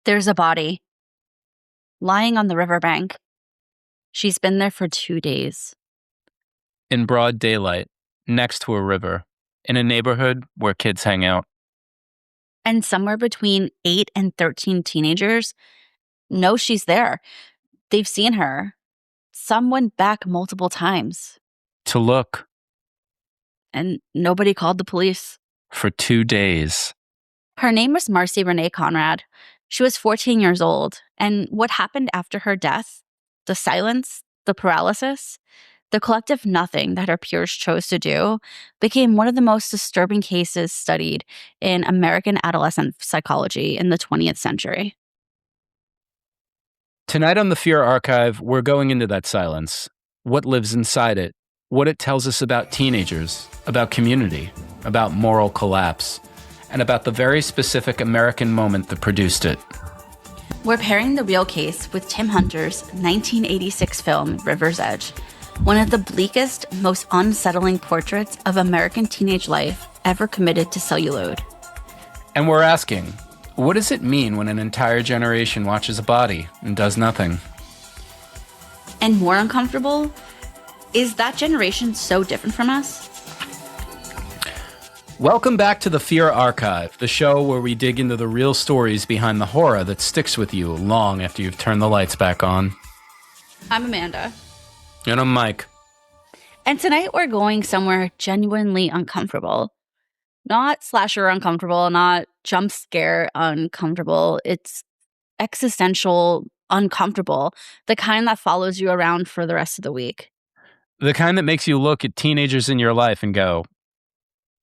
There's a body lying on the riverbank. She's been there for 2 days. In broad daylight, next to a river, in a neighborhood where kids hang out. And somewhere between 8 and 13 teenagers know she's there. They've seen her. Some went back multiple times. To look. And nobody called the police. For 2 days. Her name was Marcy Renee Conrad. She was 14 years old. And what happened after her death, the silence, the paralysis, the collective nothing that her peers chose to do, became one of the most disturbing cases studied in American adolescent psychology in the 20th century. Tonight on the Fear Archive, we're going into that silence, what lives inside it, what it tells us about teenagers, about community, about moral collapse, and about the very specific American moment that produced it. We're pairing the real case with Tim Hunter's 1986 film, River's Edge, one of the bleakest, most unsettling portraits of American teenage life ever committed to celluloid. And we're asking, what does it mean when an entire generation watches a body and does nothing? And more uncomfortable, is that generation so different from us? Welcome back to the Fear Archive, the show where we dig into the real stories behind the horror that sticks with you long after you've turned the lights back on. I'm Amanda. And I'm Mike. And tonight we're going somewhere genuinely uncomfortable. Not slasher uncomfortable, not jump scare uncomfortable. It's existential uncomfortable, the kind that follows you around for the rest of the week. The kind that makes you look at teenagers in your life and go,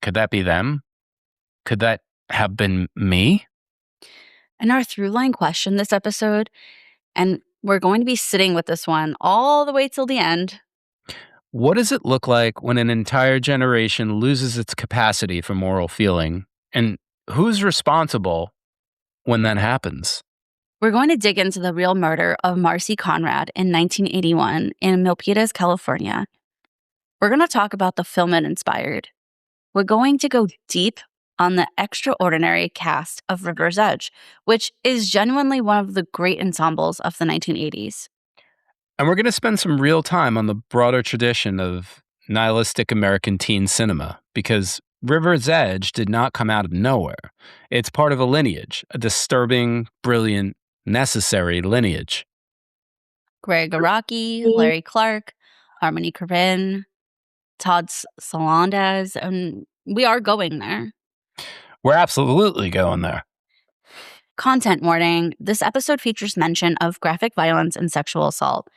could that be them? Could that have been me? And our through-line question this episode, and we're going to be sitting with this one all the way till the end. What does it look like when an entire generation loses its capacity for moral feeling? And who's responsible when that happens? We're going to dig into the real murder of Marcy Conrad in 1981 in Milpitas, California. We're going to talk about the film it inspired. We're going to go deep on the extraordinary cast of River's Edge, which is genuinely one of the great ensembles of the 1980s. And we're going to spend some real time on the broader tradition of nihilistic American teen cinema, because River's Edge did not come out of nowhere. It's part of a lineage, a disturbing, brilliant, necessary lineage. Greg Araki, Larry Clark, Harmony Korine, Todd Solondez, and we are going there. We're absolutely going there. Content warning. This episode features mention of graphic violence and sexual assault.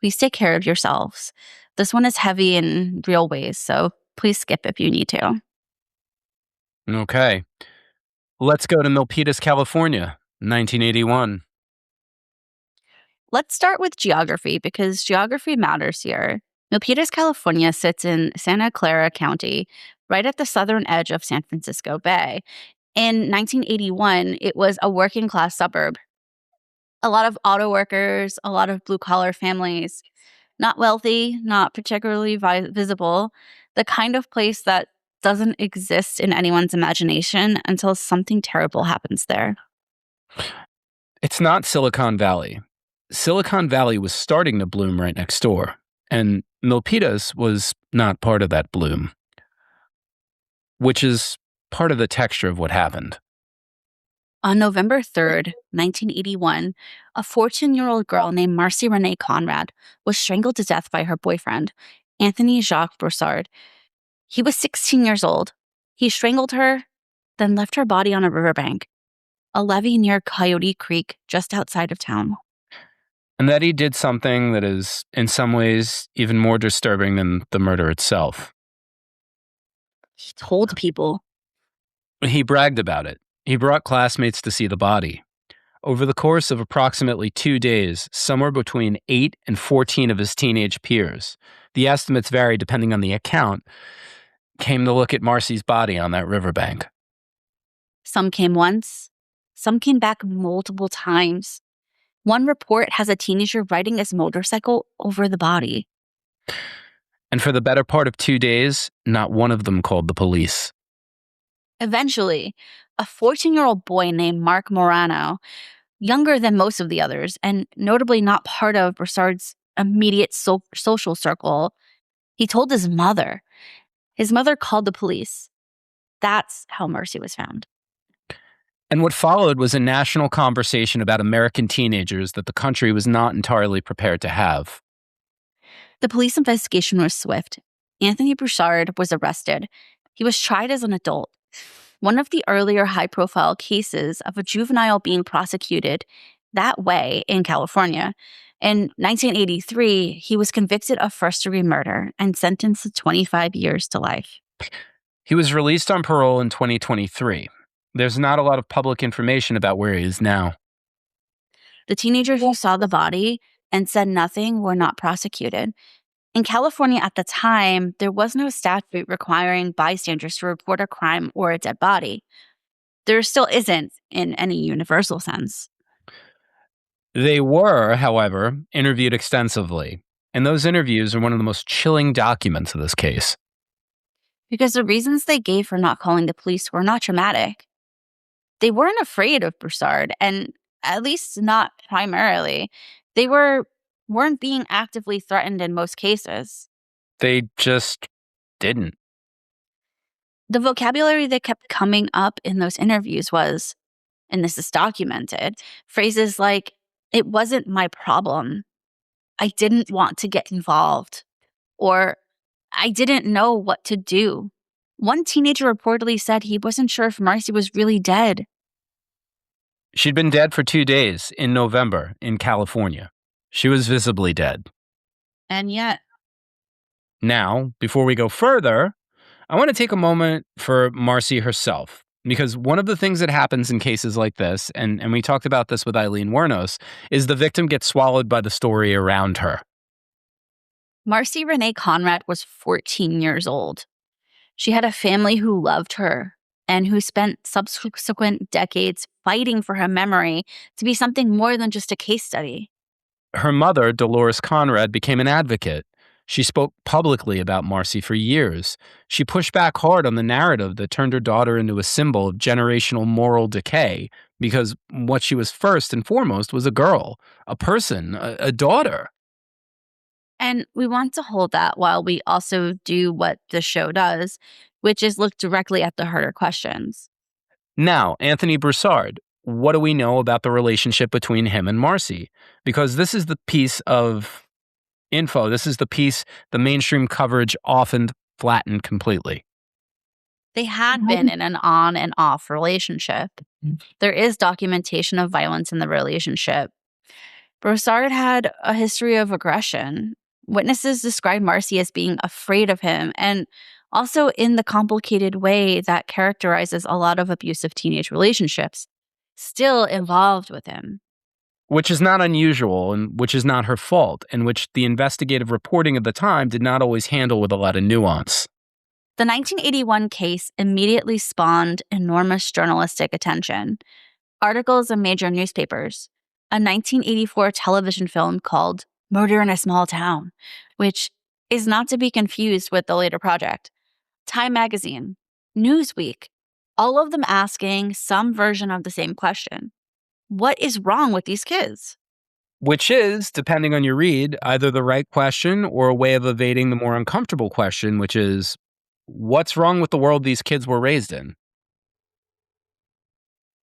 Please take care of yourselves. This one is heavy in real ways, so please skip if you need to. Okay. Let's go to Milpitas, California, 1981. Let's start with geography, because geography matters here. Milpitas, California sits in Santa Clara County, right at the southern edge of San Francisco Bay. In 1981, it was a working-class suburb. A lot of auto workers, a lot of blue-collar families, not wealthy, not particularly visible, the kind of place that doesn't exist in anyone's imagination until something terrible happens there. It's not Silicon Valley. Silicon Valley was starting to bloom right next door, and Milpitas was not part of that bloom, which is part of the texture of what happened. On November 3rd, 1981, a 14-year-old girl named Marcy Renee Conrad was strangled to death by her boyfriend, Anthony Jacques Broussard. He was 16 years old. He strangled her, then left her body on a riverbank, a levee near Coyote Creek, just outside of town. And that he did something that is, in some ways, even more disturbing than the murder itself. He told people. He bragged about it. He brought classmates to see the body. Over the course of approximately 2 days, somewhere between 8 and 14 of his teenage peers, the estimates vary depending on the account, came to look at Marcy's body on that riverbank. Some came once. Some came back multiple times. One report has a teenager riding his motorcycle over the body. And for the better part of 2 days, not one of them called the police. Eventually, a 14-year-old boy named Mark Morano younger than most of the others, and notably not part of Broussard's immediate social circle. He told his mother. His mother called the police. That's how Marcy was found. And what followed was a national conversation about American teenagers that the country was not entirely prepared to have. The police investigation was swift. Anthony Broussard was arrested. He was tried as an adult. One of the earlier high-profile cases of a juvenile being prosecuted that way in California. In 1983, he was convicted of first-degree murder and sentenced to 25 years to life. He was released on parole in 2023. There's not a lot of public information about where he is now. The teenagers who saw the body and said nothing were not prosecuted. In California at the time, there was no statute requiring bystanders to report a crime or a dead body. There still isn't in any universal sense. They were, however, interviewed extensively, and those interviews are one of the most chilling documents of this case. Because the reasons they gave for not calling the police were not traumatic. They weren't afraid of Broussard, and at least not primarily. They weren't being actively threatened in most cases. They just didn't. The vocabulary that kept coming up in those interviews was, and this is documented, phrases like, "It wasn't my problem," "I didn't want to get involved," or "I didn't know what to do." One teenager reportedly said he wasn't sure if Marcy was really dead. She'd been dead for 2 days in November in California. She was visibly dead. And yet, Now, before we go further, I want to take a moment for Marcy herself, because one of the things that happens in cases like this, and we talked about this with Eileen Wuornos, is the victim gets swallowed by the story around her. Marcy Renee Conrad was 14 years old. She had a family who loved her and who spent subsequent decades fighting for her memory to be something more than just a case study. Her mother, Dolores Conrad, became an advocate. She spoke publicly about Marcy for years. She pushed back hard on the narrative that turned her daughter into a symbol of generational moral decay, because what she was first and foremost was a girl, a person, a daughter. And we want to hold that while we also do what the show does, which is look directly at the harder questions. Now, Anthony Broussard, what do we know about the relationship between him and Marcy? Because this is the piece of info, this is the piece the mainstream coverage often flattened completely. They had been in an on and off relationship. There is documentation of violence in the relationship. Broussard had a history of aggression. Witnesses describe Marcy as being afraid of him, and also in the complicated way that characterizes a lot of abusive teenage relationships, still involved with him. Which is not unusual, and which is not her fault, and which the investigative reporting of the time did not always handle with a lot of nuance. The 1981 case immediately spawned enormous journalistic attention. Articles in major newspapers, a 1984 television film called Murder in a Small Town, which is not to be confused with the later project, Time Magazine, Newsweek, all of them asking some version of the same question. What is wrong with these kids? Which is, depending on your read, either the right question or a way of evading the more uncomfortable question, which is, what's wrong with the world these kids were raised in?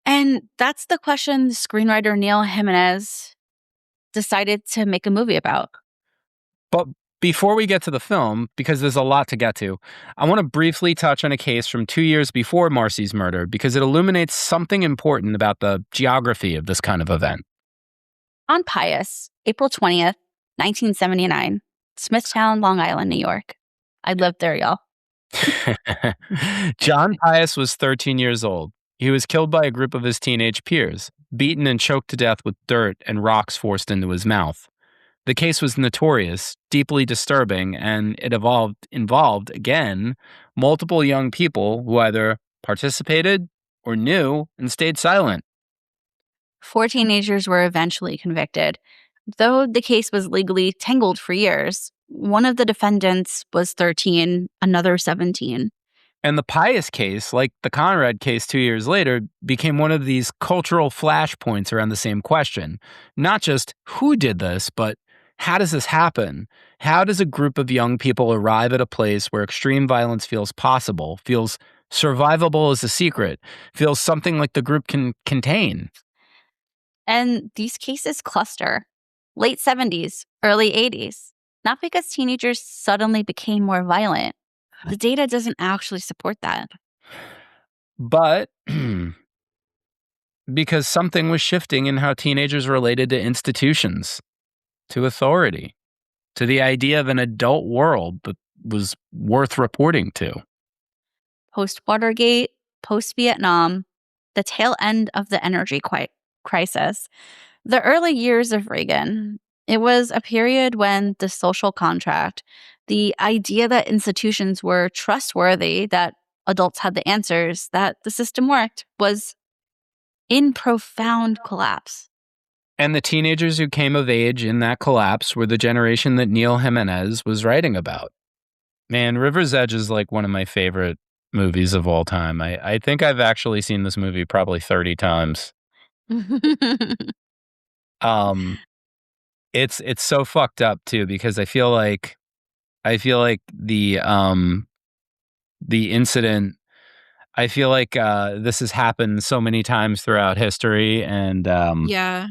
And that's the question screenwriter Neil Jimenez decided to make a movie about. But before we get to the film, because there's a lot to get to, I want to briefly touch on a case from 2 years before Marcy's murder, because it illuminates something important about the geography of this kind of event. On Pius, April 20th, 1979, Smithtown, Long Island, New York. I lived there, y'all. John Pius was 13 years old. He was killed by a group of his teenage peers, beaten and choked to death with dirt and rocks forced into his mouth. The case was notorious, deeply disturbing, and it involved, again, multiple young people who either participated or knew and stayed silent. 4 teenagers were eventually convicted. Though the case was legally tangled for years, one of the defendants was 13, another 17. And the Pius case, like the Conrad case 2 years later, became one of these cultural flashpoints around the same question. Not just who did this, but how does this happen? How does a group of young people arrive at a place where extreme violence feels possible, feels survivable as a secret, feels something like the group can contain? And these cases cluster late 70s, early 80s, not because teenagers suddenly became more violent. The data doesn't actually support that. But because something was shifting in how teenagers related to institutions, to authority, to the idea of an adult world that was worth reporting to. Post Watergate, post Vietnam, the tail end of the energy crisis, the early years of Reagan, it was a period when the social contract, the idea that institutions were trustworthy, that adults had the answers, that the system worked, was in profound collapse. And the teenagers who came of age in that collapse were the generation that Neil Jimenez was writing about. Man, River's Edge is like one of my favorite movies of all time. I think I've actually seen this movie probably 30 times. Um, it's so fucked up too, because I feel like the incident, I feel like this has happened so many times throughout history, and Yeah.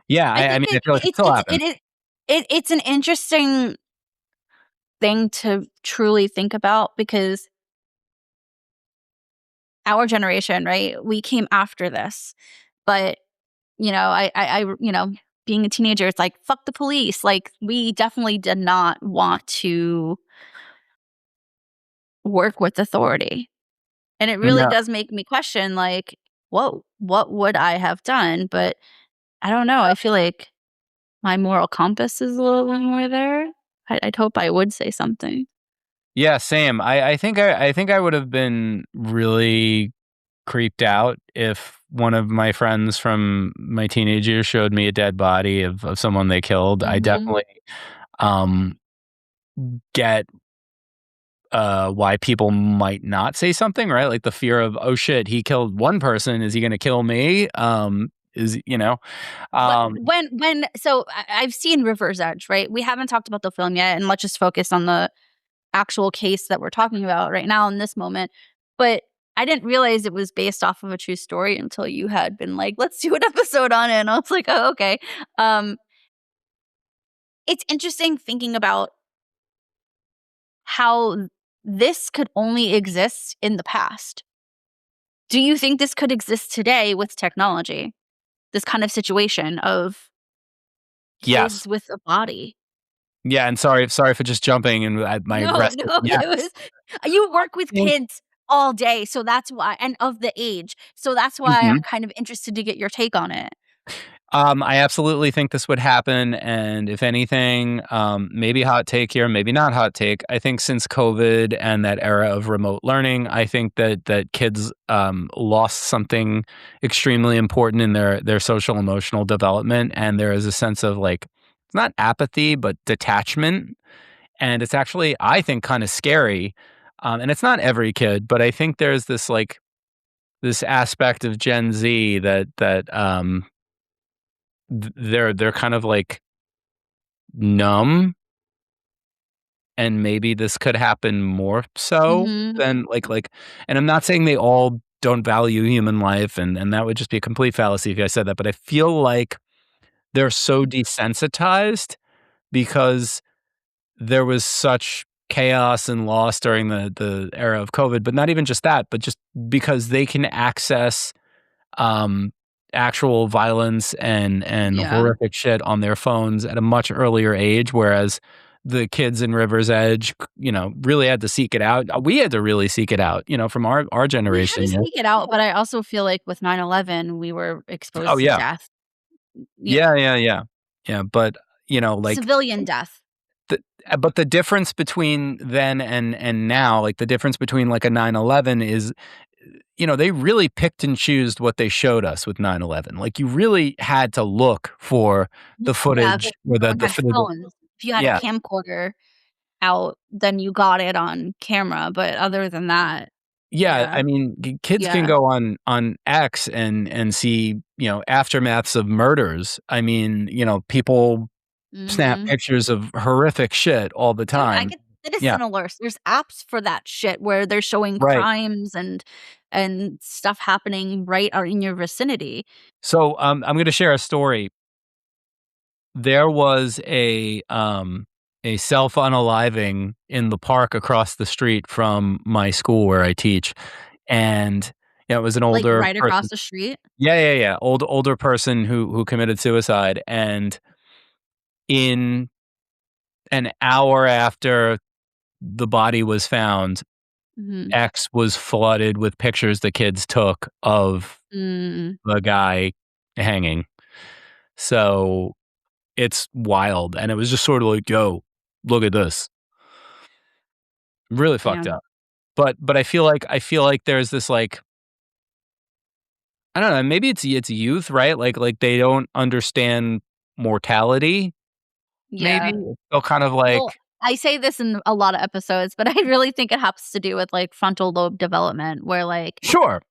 yeah, I I think mean, I feel like it it's still it's happens. it's an interesting thing to truly think about because our generation, right? We came after this. But, being a teenager, it's like, fuck the police. Like, we definitely did not want to work with authority. And it really No. does make me question, like, whoa, what would I have done? But I don't know. I feel like my moral compass is a little bit more there. I'd hope I would say something. Yeah, same. I think I would have been really creeped out if one of my friends from my teenage years showed me a dead body of someone they killed. I Hmm. definitely um get why people might not say something, right? Like the fear of, oh shit, he killed one person, is he going to kill me? Is um So I've seen River's Edge, right? We haven't talked about the film yet, and let's just focus on the actual case that we're talking about right now in this moment. But I didn't realize it was based off of a true story until you had been like, "Let's do an episode on it." And I was like, "Oh, okay." Um, it's interesting thinking about how this could only exist in the past. Do you think this could exist today with technology? This kind of situation of yes. kids with a body? Yeah, and sorry for just jumping and my No, aggressive no, yes. it was you I work with think kids all day, so that's why, and of the age. So that's why I'm Mhm. kind of interested to get your take on it. I absolutely think this would happen, and if anything, maybe hot take here, maybe not hot take. I think since COVID and that era of remote learning, I think that kids lost something extremely important in their social emotional development, and there is a sense of like it's not apathy but detachment, and it's actually I think kind of scary. And it's not every kid, but I think there's this like this aspect of Gen Z that they're kind of like numb, and maybe this could happen more so Mhm. than like and I'm not saying they all don't value human life, and that would just be a complete fallacy if I said that, but I feel like they're so desensitized because there was such chaos and loss during the era of COVID, but not even just that, but just because they can access um, actual violence and Yeah. horrific shit on their phones at a much earlier age, whereas the kids in River's Edge, really had to seek it out. We had to really seek it out, from our We had to generation. Yeah. seek it out, but I also feel like with 9/11, we were Oh exposed to yeah, death, yeah, yeah, yeah, yeah. But like civilian death. the but the difference between then and now, like the difference between like a 9/11 is they really picked and choosed what they showed us with 9/11. Like, you really had to look for the Yeah, footage but or no the one the had footage. phones. If you had a Yeah. camcorder. out, then you got it on camera, but other than that, Yeah, yeah. I mean, kids can Yeah. go on X and see, aftermaths of murders. I mean, people snap Mhm. pictures of horrific shit all the Dude, I time. get Yeah, citizen alerts. There's apps for that shit where they're showing right. crimes and stuff happening right out in your vicinity. So, I'm gonna share a story. There was a self-unaliving in the park across the street from my school where I teach, and, it was an Like, older right across person. the street? Yeah, yeah, yeah, older person who committed suicide, and in an hour after the body was found, Mhm. X was flooded with pictures the kids took of Mm. the guy hanging. So, it's wild, and it was just sorta like, "Yo, look at this." Really fucked Damn. up. But I feel like there's this, like, I don't know, maybe it's youth, right? Like, they don't understand mortality, maybe? Yeah. They'll kind of Well, like I say this in a lot of episodes, but I really think it has to do with, like, frontal lobe development where, like, Sure,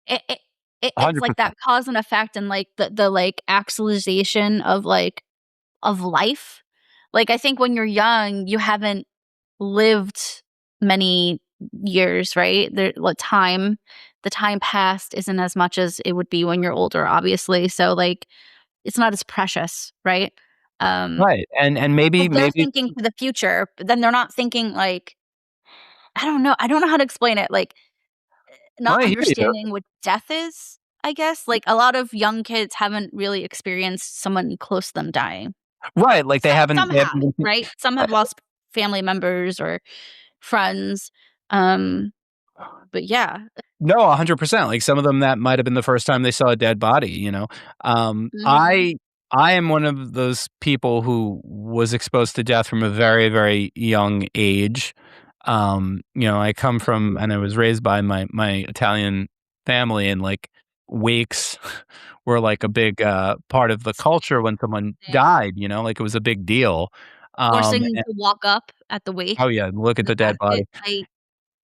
it it it's like 100%. that cause and effect and, like, like, actualization of life. Like, I think when you're young, you haven't lived many years, right? The time past isn't as much as it would be when you're older, obviously, so, like, it's not as precious, right? Um, Right, and maybe but they're maybe thinking to the future, but then they're not thinking, like I don't know how to explain it, like, not I hear you. understanding what death is, I guess? Like, a lot of young kids haven't really experienced someone close to them dying. Right, like, Some they have, haven't been right? Some have lost family members or friends, um, but yeah. No, 100%, like, some of them that might have been the first time they saw a dead body, you know? Mhm. I am one of those people who was exposed to death from a very, very young age. I come from and I was raised by my Italian family, and, like, wakes were, like, a big, part of the culture when someone Same. died, like, it was a big deal. Forcing And to walk up at the wake, oh, yeah, look at the the dead body. casket,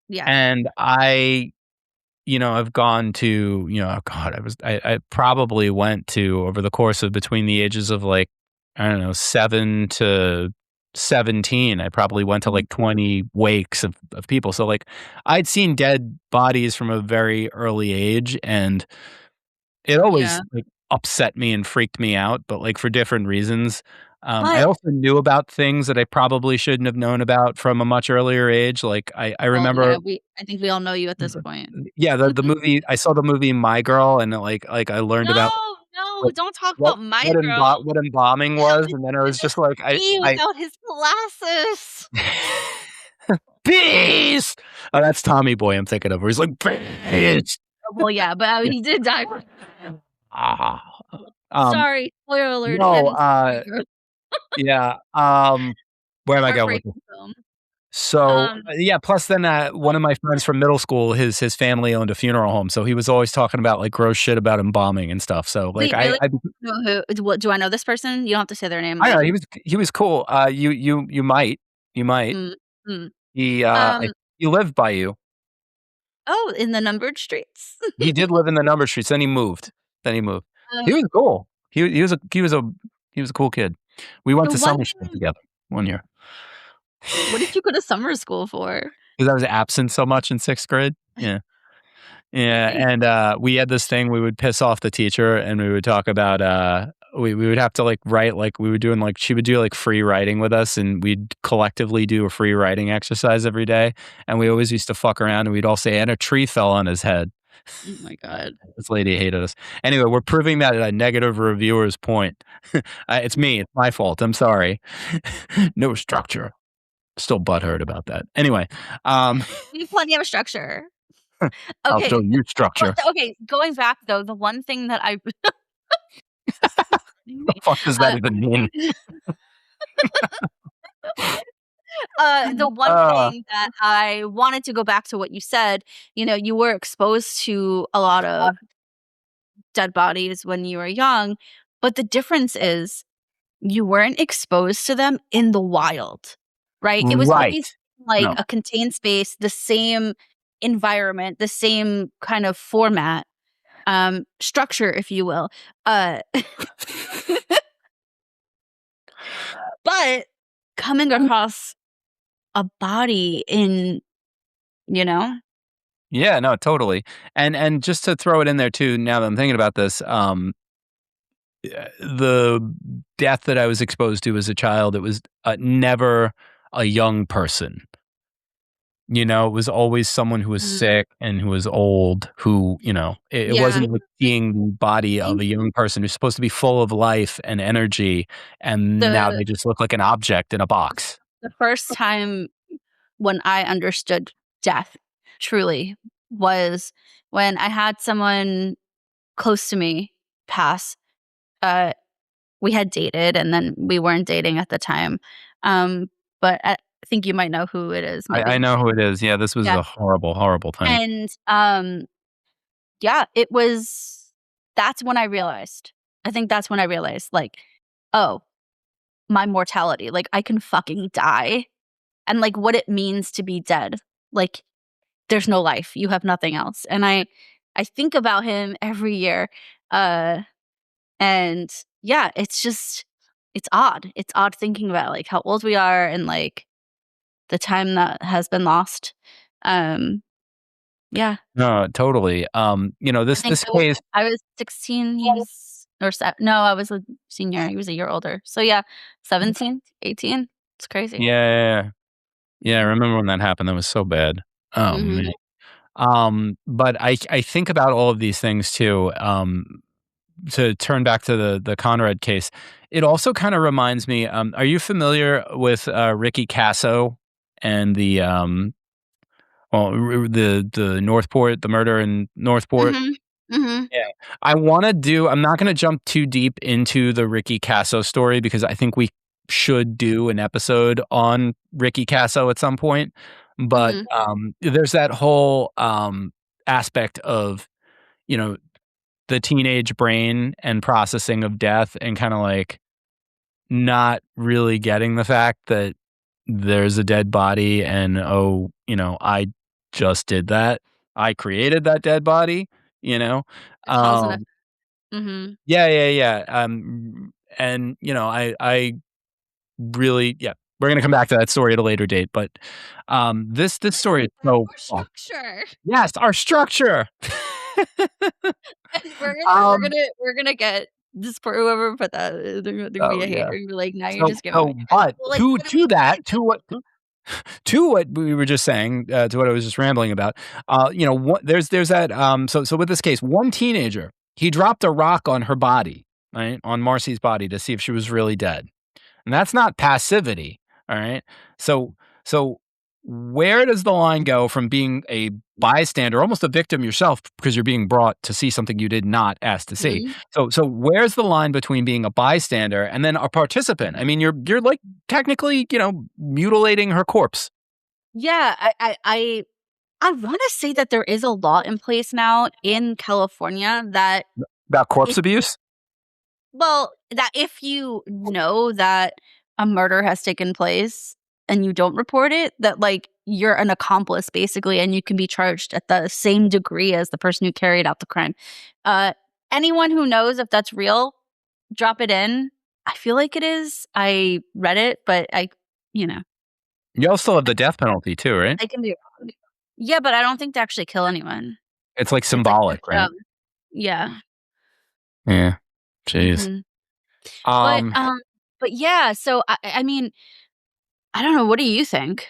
yeah. And I've gone to, oh god, I probably went to over the course of between the ages of, like, I don't know, 7 to 17, I probably went to, Mhm. like, 20 wakes of people. So, like, I'd seen dead bodies from a very early age, and it always, Yeah. like, upset me and freaked me out, but, like, for different reasons. I But also knew about things that I probably shouldn't have known about from a much earlier age. Like, I well, remember yeah, I think we all know you at this point. yeah, the movie I saw the movie My Girl, and, like, I learned about No, no, what don't talk about my girl. what embalming was, and then I was just like, Me I without his glasses. "Peace!" Oh, that's Tommy Boy I'm thinking of, where he's like, "Peace!" Well, yeah, but, I mean, he did die for Ah. Um, sorry, spoiler alert no, again, sorry, girl. yeah, where am I going with this? Heartbreaking film. So, Um, yeah, plus then, one well, of my friends from middle school, his family owned a funeral home, so he was always talking about, like, gross shit about embalming and stuff, so, like, wait, really? Know who what do I know this person? You don't have to say their name, I know though. he was cool. You might. Mm, mm. I Um, he lived by you. oh, in the numbered streets? He did live in the number streets, then he moved. Then he moved. He Um, was cool. He was a cool kid. We went the to one summer school together one year. what did you go to summer school for? 'Cause I was absent so much in 6th grade. Yeah. Yeah, Nice. and, we had this thing, we would piss off the teacher, and we would talk about, we would have to, like, write, like, we were doing, like, she would do, like, free writing with us, and we'd collectively do a free writing exercise every day, and we always used to fuck around, and we'd all say, "And a tree fell on his head." Oh my god. This lady hated us. Anyway, we're proving that a negative reviewer's point. It's me, it's my fault, I'm sorry. No structure. Still butthurt about that. Anyway, um, We have plenty of structure. I'll show Okay, you but structure. okay, going back, though, the one thing that I The fuck does that uh, even mean? the one Uh, thing that I wanted to go back to what you said, you were exposed to a lot of dead bodies when you were young, but the difference is you weren't exposed to them in the wild. right? It was Right. always like No. a contained space, the same environment, the same kind of format, structure, if you will. Uh, but coming across a body in, you know? Yeah, no, totally. And just to throw it in there too, now that I'm thinking about this, the death that I was exposed to as a child, it was never a young person. It was always someone who was Mm, sick and who was old, who, it yeah. wasn't like seeing the body I of think a young person who's supposed to be full of life and energy, and now the they just look like an object in a box. the first time when I understood death truly was when I had someone close to me pass. Uh, we had dated and then we weren't dating at the time. Um, but I think you might know who it is, I maybe. know who it is. Yeah, this was Yeah. a horrible, horrible thing. And yeah, that's when I realized. I think that's when I realized, like, oh, my mortality. Like, I can fucking die. And like what it means to be dead. Like, there's no life. You have nothing else. And I think about him every year. Uh and yeah, it's odd. It's odd thinking about like how old we are and like the time that has been lost. Um yeah. No, totally. I This think this case. I was 16, he was no, I was a senior. He was a year older. So yeah, 17, 18. It's crazy. Yeah, yeah, yeah. Yeah, I Mhm. remember when that happened. That was so bad. Oh Mhm. man. But I think about all of these things too. To turn back to the Conrad case, it also kind of reminds me. Are you familiar with Ricky Casso and the Northport, the murder in Northport? Mhm. Mhm. Yeah. I'm not gonna jump too deep into the Ricky Casso story because I think we should do an episode on Ricky Casso at some point. But, Mhm. there's that whole, aspect of, you know, the teenage brain and processing of death and kinda, like, not really getting the fact that there's a dead body and, "Oh, I just did that. I created that dead body," you know? The cause and Um effect. Mhm. Yeah, yeah, yeah, and, I really yeah, we're gonna come back to that story at a later date, but, this story is so More fun. structure. Yes, our structure! And we're gonna we're Um, gonna we're gonna get this for whoever put that, they're gonna be oh, a hater yeah. and be like, "Now you're So just giving me so, credit." but Well, like, to what do we to that, say? to what we were just saying, to what I was just rambling about, there's that, so with this case, one teenager, he dropped a rock on her body, right, on Marcy's body to see if she was really dead. And that's not passivity, all right? So so where does the line go from being a bystander, almost a victim yourself because you're being brought to see something you did not ask to see? Mhm. So where's the line between being a bystander and then a participant? I mean, you're like technically, mutilating her corpse. Yeah, I wanna say that there is a law in place now in California that About corpse if abuse? that if you know that a murder has taken place and you don't report it, that, like, you're an accomplice, basically, and you can be charged at the same degree as the person who carried out the crime. Uh, Anyone who knows if that's real, drop it in. I feel like it is. I read it, but you know, You also have the death penalty too, right? I can be wrong. Yeah, but I don't think they actually kill anyone. It's like It's like for symbolic, right? show. Yeah. Yeah. Jeez. Mhm. But, Um yeah, so I mean, I don't know, what do you think?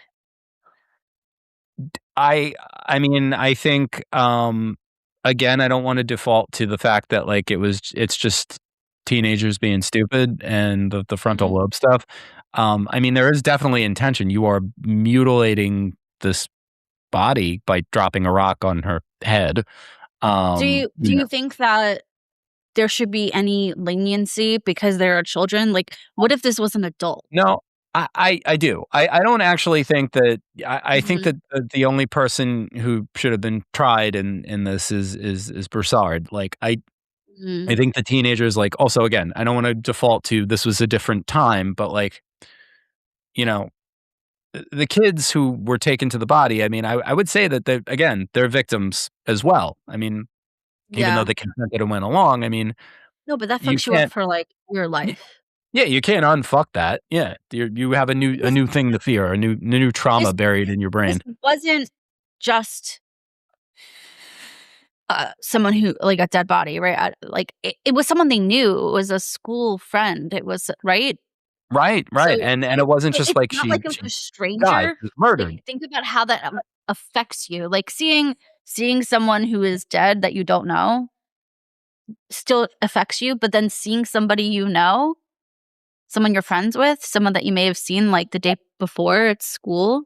I I mean, I think, again, I don't wanna default to the fact that, like, it's just teenagers being stupid and the frontal Mhm. lobe stuff. I mean, there is definitely intention. You are mutilating this body by dropping a rock on her head. Do you think that there should be any leniency because there are children? Like, what if this was an adult? No, I do. I don't actually think that I think Mhm, that the only person who should have been tried in this is Broussard. Like, I mhm. think the teenagers, like, also, again, I don't wanna default to this was a different time, but, like, you know, the kids who were taken to the body, I mean, I would say that they're victims as well. I mean, even though Yeah. they consented and went along, I mean, No, but that you fucks you up can't. for, like, your life. Yeah, you can't unfuck that. Yeah, you have a This new thing to fear, a new trauma this buried in your this brain. wasn't just, someone who like, a dead body, right? Like, it was someone they knew. It was a school friend. It was right? Right, So right, and it wasn't so just it's like not like it was she a died, stranger. she was Like, murdered. think about how that, affects you. Like, seeing someone who is dead that you don't know still affects you, but then seeing somebody you know, someone you're friends with, someone that you may have seen, like, the day before at school.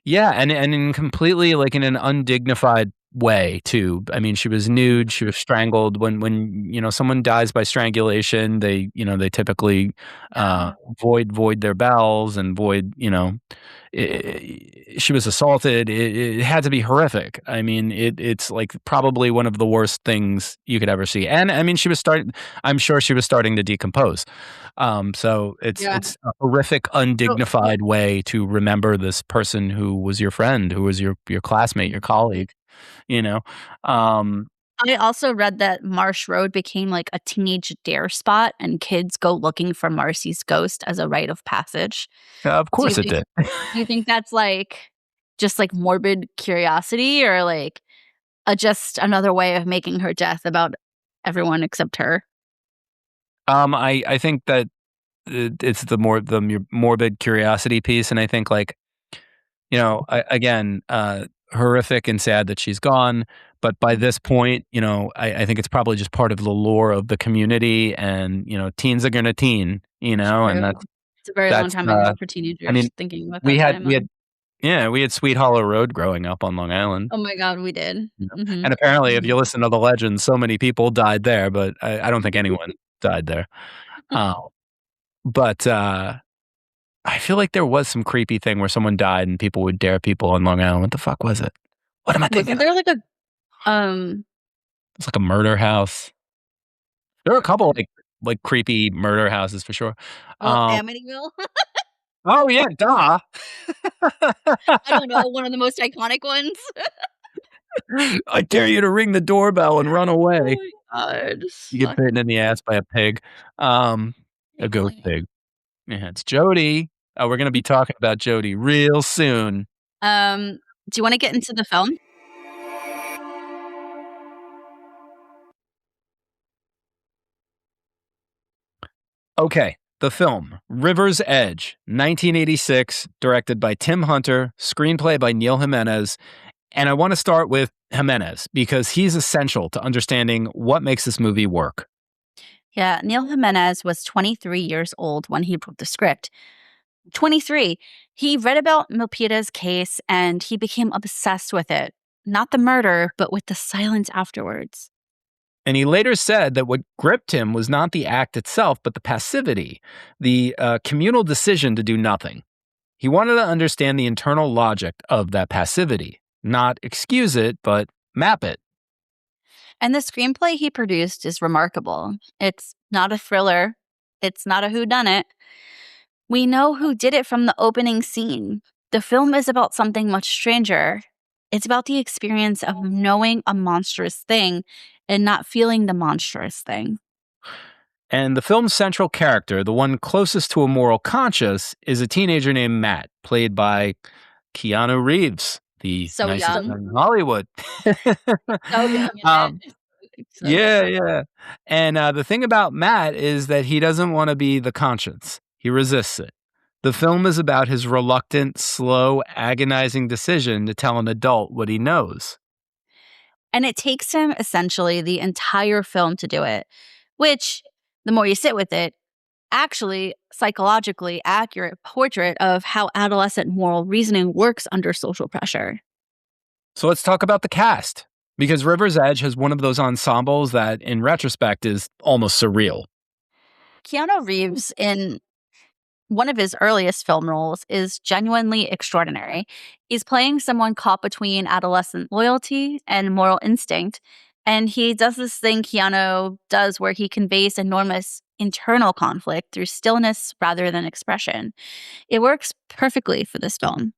Yeah, and in completely, like, in an undignified way too. I mean, she was nude, she was strangled. When someone dies by strangulation, they typically, Yeah. void their bowels and void, she was assaulted. It had to be horrific. I mean, it's, like, probably one of the worst things you could ever see, and, I mean, I'm sure she was starting to decompose. So Yeah. it's a horrific, So undignified way to remember this person who was your friend, who was your classmate, your colleague, you know? Um, I also read that Marsh Road became, like, a teenage dare spot, and kids go looking for Marcy's ghost as a rite of passage. of Do you course it think did. do you think that's, like, just, like, morbid curiosity or, like, just another way of making her death about everyone except her? I think that it's the morbid curiosity piece, and I think, like, again, horrific and sad that she's gone. But by Mhm. this point, I think it's probably just part of the lore of the community, and teens are gonna teen, and True. It's a very long that's. time ago for I teenagers mean, thinking about we that had we timeline. had yeah, we had Sweet Hollow Road growing up on Long Island. Oh my god, we did. And Mhm. apparently, if Mhm. you listen to the legends, so many people died there, but I don't think anyone died there. Uh, but I feel like there was some creepy thing where someone died and people would dare people on Long Island. What the fuck was it? What am I thinking Wasn't of? there, like, um It's like a murder house. There were a couple, like creepy murder houses for sure. oh, Um Amityville? Oh, yeah, duh. I don't know, one of the most iconic ones. I dare you to ring the doorbell and run Oh away. my god. You get bitten in the ass by a pig. Um, a ghost Exactly. pig. Yeah, it's Jody. Oh, we're gonna be talking about Jody real soon. Um, do you wanna get into the film? Okay, the film, River's Edge, 1986, directed by Tim Hunter, screenplay by Neil Jimenez, and I wanna start with Jimenez because he's essential to understanding what makes this movie work. Yeah, Neil Jimenez was 23 years old when he wrote the script. 23. He read about Milpitas' case and he became obsessed with it. Not the murder, but with the silence afterwards. And he later said that what gripped him was not the act itself, but the passivity, the communal decision to do nothing. He wanted to understand the internal logic of that passivity, not excuse it, but map it. And the screenplay he produced is remarkable. It's not a thriller, it's not a whodunit. We know who did it from the opening scene. The film is about something much stranger. It's about the experience of knowing a monstrous thing and not feeling the monstrous thing. And the film's central character, the one closest to a moral conscience, is a teenager named Matt, played by Keanu Reeves, the So nicest young. man in Hollywood. So young in that. um, So good. yeah, yeah. And the thing about Matt is that he doesn't want to be the conscience, he resists it. The film is about his reluctant, slow, agonizing decision to tell an adult what he knows. And it takes him essentially the entire film to do it, which, the more you sit with it, actually psychologically accurate portrait of how adolescent moral reasoning works under social pressure. So let's talk about the cast, because River's Edge has one of those ensembles that, in retrospect, is almost surreal. Keanu Reeves, in one of his earliest film roles, is genuinely extraordinary. He's playing someone caught between adolescent loyalty and moral instinct. And he does this thing Keanu does where he conveys enormous internal conflict through stillness rather than expression. It works perfectly for this film.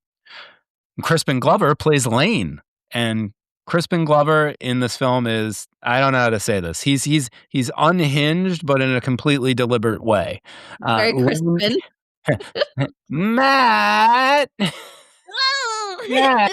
Crispin Glover plays Lane, and Crispin Glover in this film is, I don't know how to say this. He's unhinged, but in a completely deliberate way. Very Lane, Crispin. Matt, Matt.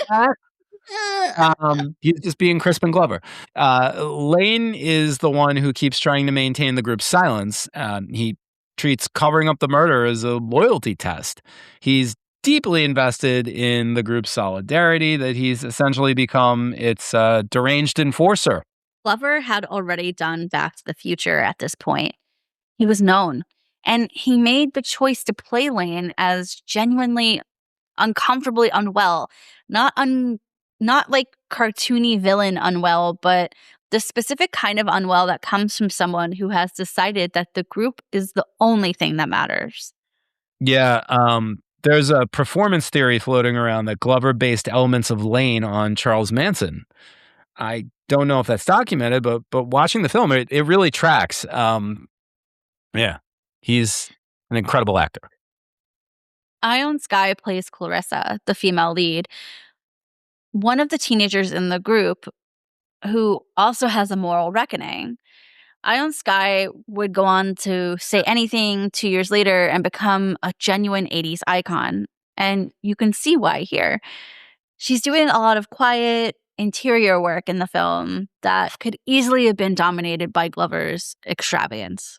He's just being Crispin Glover. Lane is the one who keeps trying to maintain the group's silence. He treats covering up the murder as a loyalty test. He's deeply invested in the group's solidarity, that he's essentially become its deranged enforcer. Glover had already done Back to the Future at this point. He was known, and he made the choice to play Lane as genuinely uncomfortably unwell, not like cartoony villain unwell, but the specific kind of unwell that comes from someone who has decided that the group is the only thing that matters. Yeah, there's a performance theory floating around that Glover based elements of Lane on Charles Manson. I don't know if that's documented, but watching the film, it really tracks. Yeah, he's an incredible actor. Ione Sky plays Clarissa, the female lead, one of the teenagers in the group who also has a moral reckoning. Ione Sky would go on to Say Anything 2 years later and become a genuine 80s icon. And you can see why here. She's doing a lot of quiet, interior work in the film that could easily have been dominated by Glover's extravagance.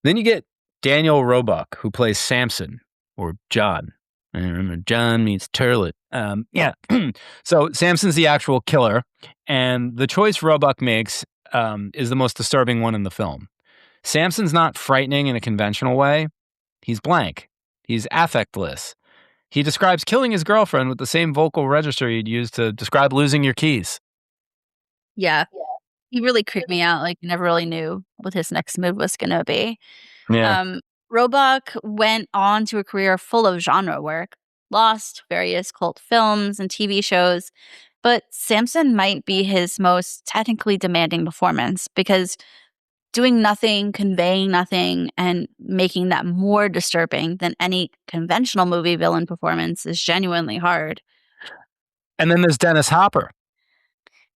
Then you get Daniel Roebuck, who plays Samson, or John. I remember John meets Turlet. Yeah. So Samson's the actual killer, and the choice Roebuck makes is the most disturbing one in the film. Samson's not frightening in a conventional way. He's blank. He's affectless. He describes killing his girlfriend with the same vocal register you'd use to describe losing your keys. Yeah, he really creeped me out. Like, never really knew what his next move was going to be. Yeah. Roebuck went on to a career full of genre work, Lost, various cult films and TV shows, but Samson might be his most technically demanding performance because doing nothing, conveying nothing, and making that more disturbing than any conventional movie villain performance is genuinely hard. And then there's Dennis Hopper.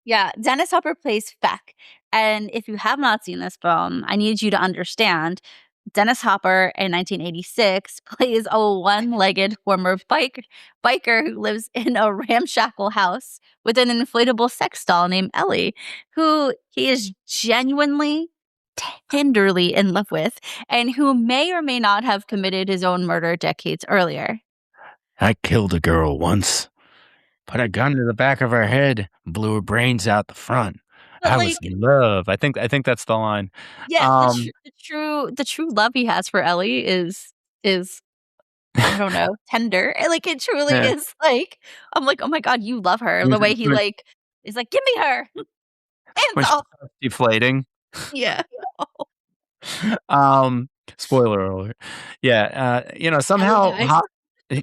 Yeah, Dennis Hopper plays Feck. And if you have not seen this film, I need you to understand Dennis Hopper in 1986 plays a one-legged former biker who lives in a ramshackle house with an inflatable sex doll named Ellie, who he is genuinely, tenderly in love with, and who may or may not have committed his own murder decades earlier. I killed a girl once. Put a gun to the back of her head, blew her brains out the front. But I like, was in love. I think that's the line. yeah, Um, the true love he has for Ellie is I don't know, tender. Like, it truly yeah. is like, I'm like, oh my God, you love her. The way he like is like, give me her. When Hands she off. starts deflating. Yeah. Um, Spoiler alert. Yeah, Ellie somehow dies.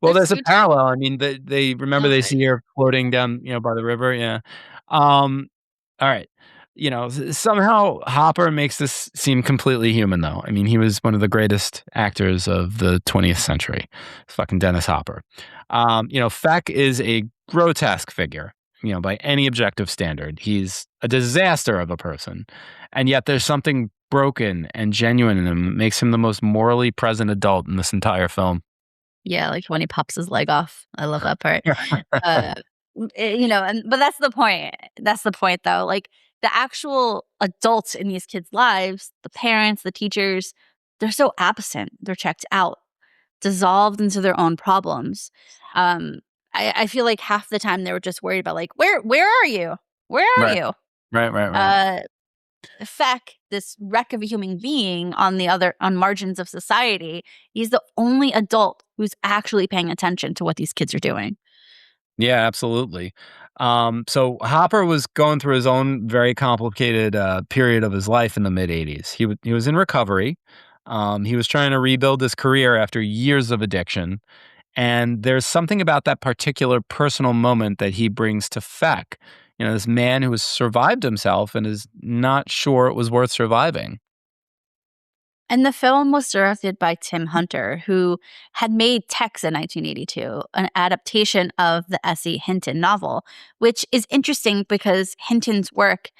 well, That's there's a so parallel. I mean, they remember they okay. see her floating down, by the river. Yeah. Um, all right. Somehow Hopper makes this seem completely human, though. I mean, he was one of the greatest actors of the 20th century. Fucking Dennis Hopper. Feck is a grotesque figure, by any objective standard. He's a disaster of a person. And yet there's something broken and genuine in him that makes him the most morally present adult in this entire film. Yeah, like when he pops his leg off. I love that part. Uh, but that's the point. That's the point, though. Like, the actual adults in these kids' lives, the parents, the teachers, they're so absent. They're checked out, dissolved into their own problems. I feel like half the time they were just worried about, like, where are you? Where are Right. you? Right. Feck, this wreck of a human being on margins of society, he's the only adult who's actually paying attention to what these kids are doing. Yeah, absolutely. So Hopper was going through his own very complicated period of his life in the mid '80s. He was in recovery. He was trying to rebuild his career after years of addiction, and there's something about that particular personal moment that he brings to Feck. This man who has survived himself and is not sure it was worth surviving. And the film was directed by Tim Hunter, who had made Tex in 1982, an adaptation of the S.E. Hinton novel, which is interesting because Hinton's work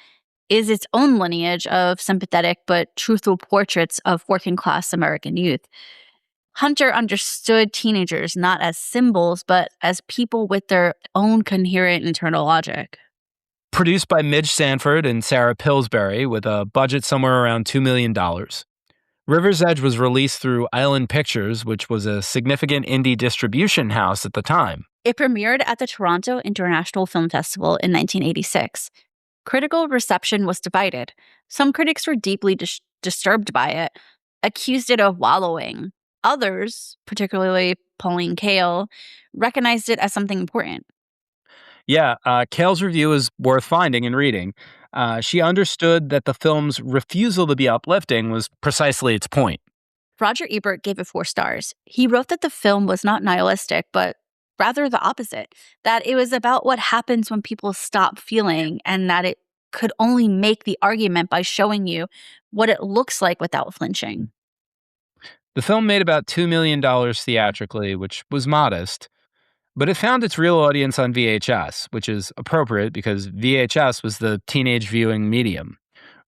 is its own lineage of sympathetic but truthful portraits of working class American youth. Hunter understood teenagers not as symbols, but as people with their own coherent internal logic. Produced by Midge Sanford and Sarah Pillsbury with a budget somewhere around $2 million. River's Edge was released through Island Pictures, which was a significant indie distribution house at the time. It premiered at the Toronto International Film Festival in 1986. Critical reception was divided. Some critics were deeply disturbed by it, accused it of wallowing. Others, particularly Pauline Kael, recognized it as something important. Yeah, Kael's review is worth finding and reading. She understood that the film's refusal to be uplifting was precisely its point. Roger Ebert gave it 4 stars. He wrote that the film was not nihilistic, but rather the opposite, that it was about what happens when people stop feeling and that it could only make the argument by showing you what it looks like without flinching. The film made about $2 million theatrically, which was modest, but it found its real audience on VHS, which is appropriate because VHS was the teenage viewing medium.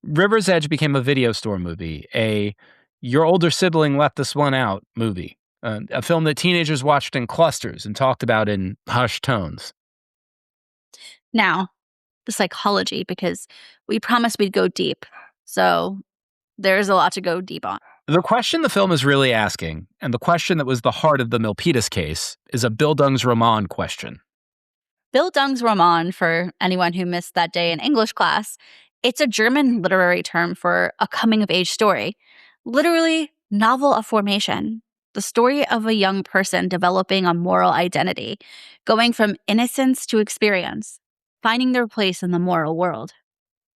River's Edge became a video store movie, a your older sibling left this one out movie, a film that teenagers watched in clusters and talked about in hushed tones. Now, the psychology, because we promised we'd go deep. So there's a lot to go deep on. The question the film is really asking, and the question that was the heart of the Milpitas case, is a Bildungsroman question. Bildungsroman, for anyone who missed that day in English class, it's a German literary term for a coming-of-age story. Literally, novel of formation. The story of a young person developing a moral identity, going from innocence to experience, finding their place in the moral world.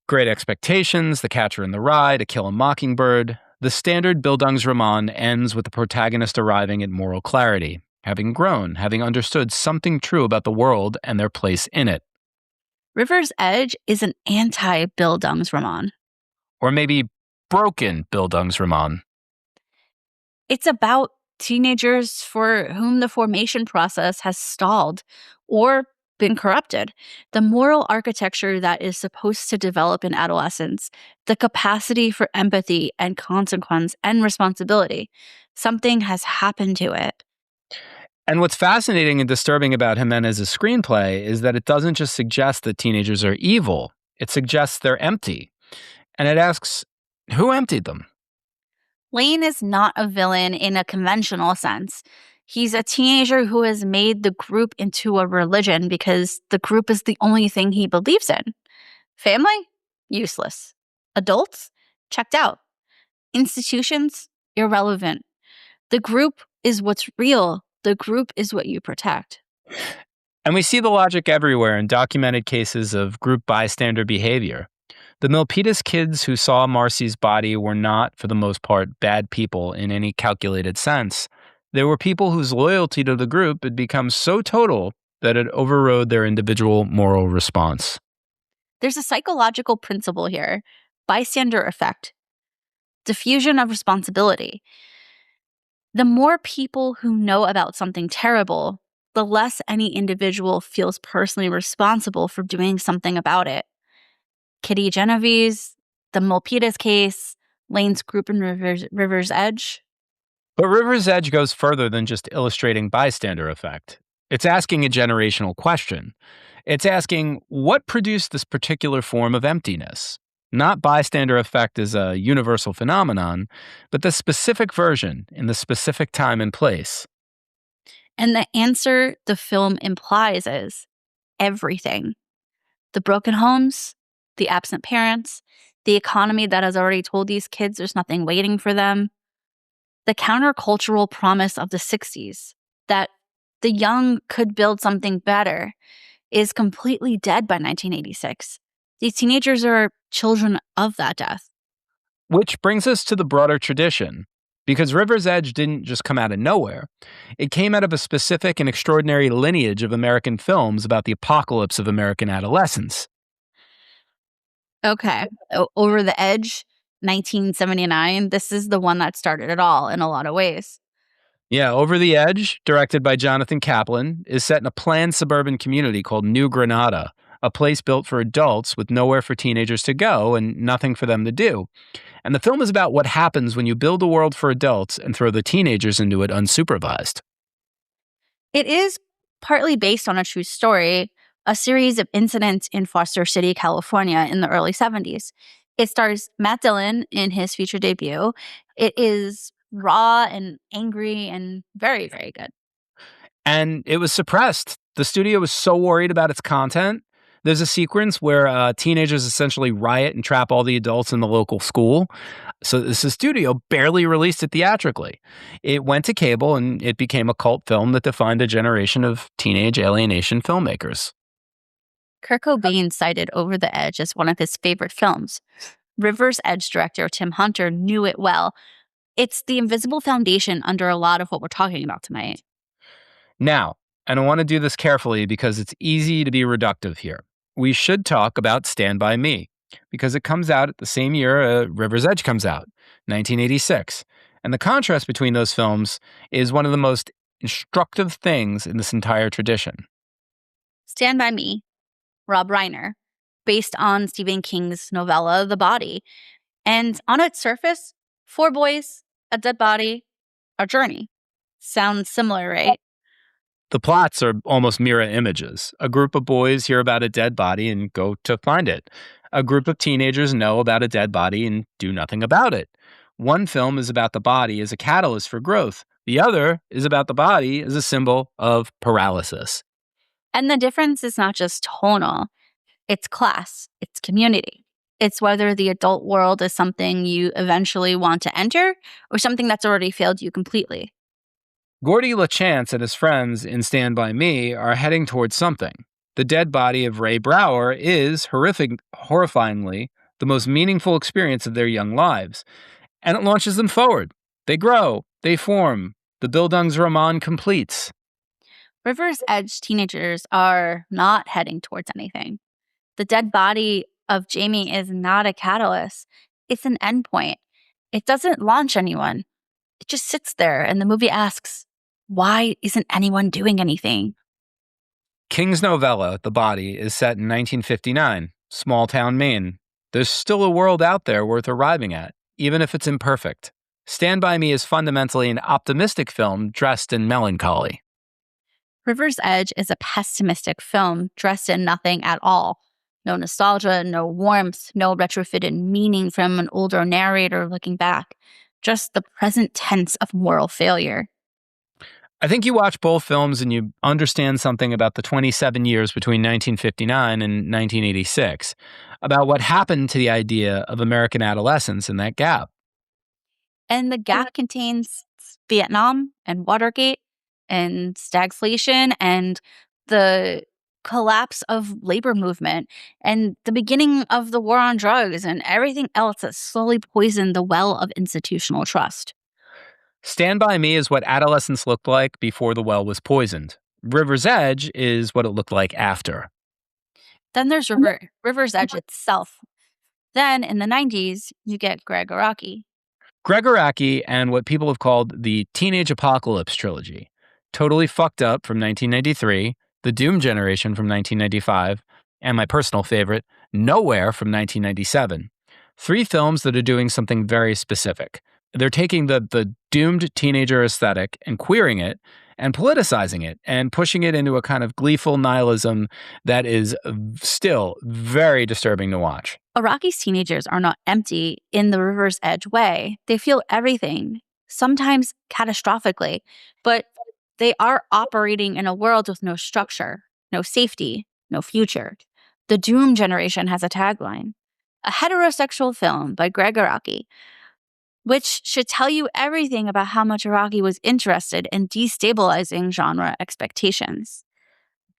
Great Expectations, The Catcher in the Rye, To Kill a Mockingbird. The standard Bildungsroman ends with the protagonist arriving at moral clarity, having grown, having understood something true about the world and their place in it. River's Edge is an anti-Bildungsroman. Or maybe broken Bildungsroman. It's about teenagers for whom the formation process has stalled or been corrupted. The moral architecture that is supposed to develop in adolescence, the capacity for empathy and consequence and responsibility, something has happened to it. And what's fascinating and disturbing about Jimenez's screenplay is that it doesn't just suggest that teenagers are evil, it suggests they're empty. And it asks, who emptied them? Lane is not a villain in a conventional sense. He's a teenager who has made the group into a religion because the group is the only thing he believes in. Family? Useless. Adults? Checked out. Institutions? Irrelevant. The group is what's real. The group is what you protect. And we see the logic everywhere in documented cases of group bystander behavior. The Milpitas kids who saw Marcy's body were not, for the most part, bad people in any calculated sense. They were people whose loyalty to the group had become so total that it overrode their individual moral response. There's a psychological principle here, bystander effect, diffusion of responsibility. The more people who know about something terrible, the less any individual feels personally responsible for doing something about it. Kitty Genovese, the Milpitas case, Lane's group in River's Edge. But River's Edge goes further than just illustrating bystander effect. It's asking a generational question. It's asking, what produced this particular form of emptiness? Not bystander effect as a universal phenomenon, but the specific version in the specific time and place. And the answer the film implies is everything. The broken homes, the absent parents, the economy that has already told these kids there's nothing waiting for them, the countercultural promise of the 60s that the young could build something better is completely dead by 1986. These teenagers are children of that death. Which brings us to the broader tradition, because River's Edge didn't just come out of nowhere. It came out of a specific and extraordinary lineage of American films about the apocalypse of American adolescence. Okay, Over the Edge, 1979, this is the one that started it all in a lot of ways. Yeah, Over the Edge, directed by Jonathan Kaplan, is set in a planned suburban community called New Granada, a place built for adults with nowhere for teenagers to go and nothing for them to do. And the film is about what happens when you build a world for adults and throw the teenagers into it unsupervised. It is partly based on a true story, a series of incidents in Foster City, California in the early 70s. It stars Matt Dillon in his feature debut. It is raw and angry and very, very good. And it was suppressed. The studio was so worried about its content. There's a sequence where teenagers essentially riot and trap all the adults in the local school. So the studio barely released it theatrically. It went to cable and it became a cult film that defined a generation of teenage alienation filmmakers. Kurt Cobain cited Over the Edge as one of his favorite films. River's Edge director Tim Hunter knew it well. It's the invisible foundation under a lot of what we're talking about tonight. Now, and I want to do this carefully because it's easy to be reductive here. We should talk about Stand By Me because it comes out at the same year River's Edge comes out, 1986. And the contrast between those films is one of the most instructive things in this entire tradition. Stand By Me, Rob Reiner, based on Stephen King's novella The Body. And on its surface, 4 boys, a dead body, a journey. Sounds similar, right? The plots are almost mirror images. A group of boys hear about a dead body and go to find it. A group of teenagers know about a dead body and do nothing about it. One film is about the body as a catalyst for growth. The other is about the body as a symbol of paralysis. And the difference is not just tonal. It's class. It's community. It's whether the adult world is something you eventually want to enter or something that's already failed you completely. Gordy LaChance and his friends in Stand By Me are heading towards something. The dead body of Ray Brower is, horrifyingly, the most meaningful experience of their young lives. And it launches them forward. They grow. They form. The Bildungsroman completes. River's Edge teenagers are not heading towards anything. The dead body of Jamie is not a catalyst. It's an endpoint. It doesn't launch anyone. It just sits there, and the movie asks, why isn't anyone doing anything? King's novella, The Body, is set in 1959, small town Maine. There's still a world out there worth arriving at, even if it's imperfect. Stand By Me is fundamentally an optimistic film dressed in melancholy. River's Edge is a pessimistic film dressed in nothing at all. No nostalgia, no warmth, no retrofitted meaning from an older narrator looking back. Just the present tense of moral failure. I think you watch both films and you understand something about the 27 years between 1959 and 1986, about what happened to the idea of American adolescence in that gap. And the gap contains Vietnam and Watergate and stagflation and the collapse of labor movement and the beginning of the war on drugs and everything else that slowly poisoned the well of institutional trust. Stand By Me is what adolescence looked like before the well was poisoned. River's Edge is what it looked like after. Then there's River's Edge itself. Then in the 90s, you get Greg Araki. Greg Araki and what people have called the Teenage Apocalypse trilogy. Totally Fucked Up from 1993, The Doom Generation from 1995, and my personal favorite, Nowhere from 1997. 3 films that are doing something very specific. They're taking the doomed teenager aesthetic and queering it and politicizing it and pushing it into a kind of gleeful nihilism that is still very disturbing to watch. Araki's teenagers are not empty in the River's Edge way. They feel everything, sometimes catastrophically, but they are operating in a world with no structure, no safety, no future. The Doom Generation has a tagline, a heterosexual film by Greg Araki, which should tell you everything about how much Araki was interested in destabilizing genre expectations.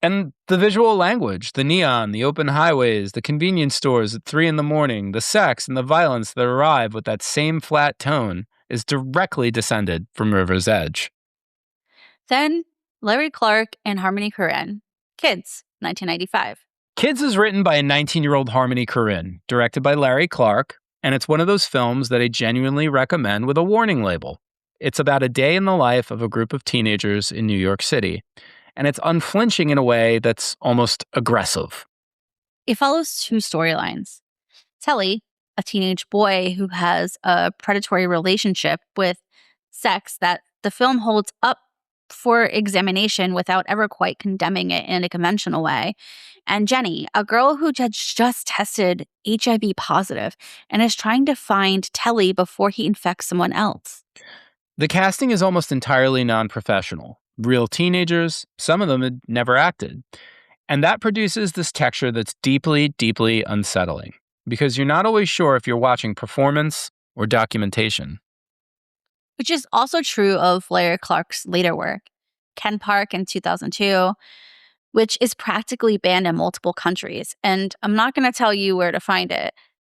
And the visual language, the neon, the open highways, the convenience stores at 3 a.m, the sex and the violence that arrive with that same flat tone is directly descended from River's Edge. Then Larry Clark and Harmony Korine, Kids, 1995. Kids is written by a 19-year-old Harmony Korine, directed by Larry Clark, And it's one of those films that I genuinely recommend with a warning label. It's about a day in the life of a group of teenagers in New York City, and it's unflinching in a way that's almost aggressive. It follows two storylines. Telly, a teenage boy who has a predatory relationship with sex that the film holds up for examination without ever quite condemning it in a conventional way. And Jenny, a girl who had just tested HIV positive and is trying to find Telly before he infects someone else. The casting is almost entirely non professional. Real teenagers, some of them had never acted. And that produces this texture that's deeply, deeply unsettling because you're not always sure if you're watching performance or documentation. Which is also true of Larry Clark's later work, Ken Park in 2002, which is practically banned in multiple countries. And I'm not going to tell you where to find it.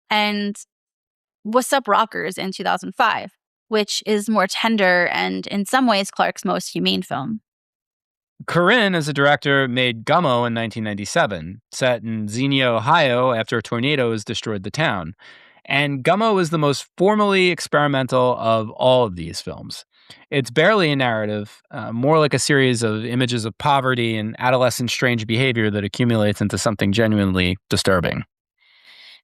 And What's Up Rockers in 2005, which is more tender and in some ways Clark's most humane film. Corinne, as a director, made Gummo in 1997, set in Xenia, Ohio, after a tornado has destroyed the town. And Gummo is the most formally experimental of all of these films. It's barely a narrative, more like a series of images of poverty and adolescent strange behavior that accumulates into something genuinely disturbing.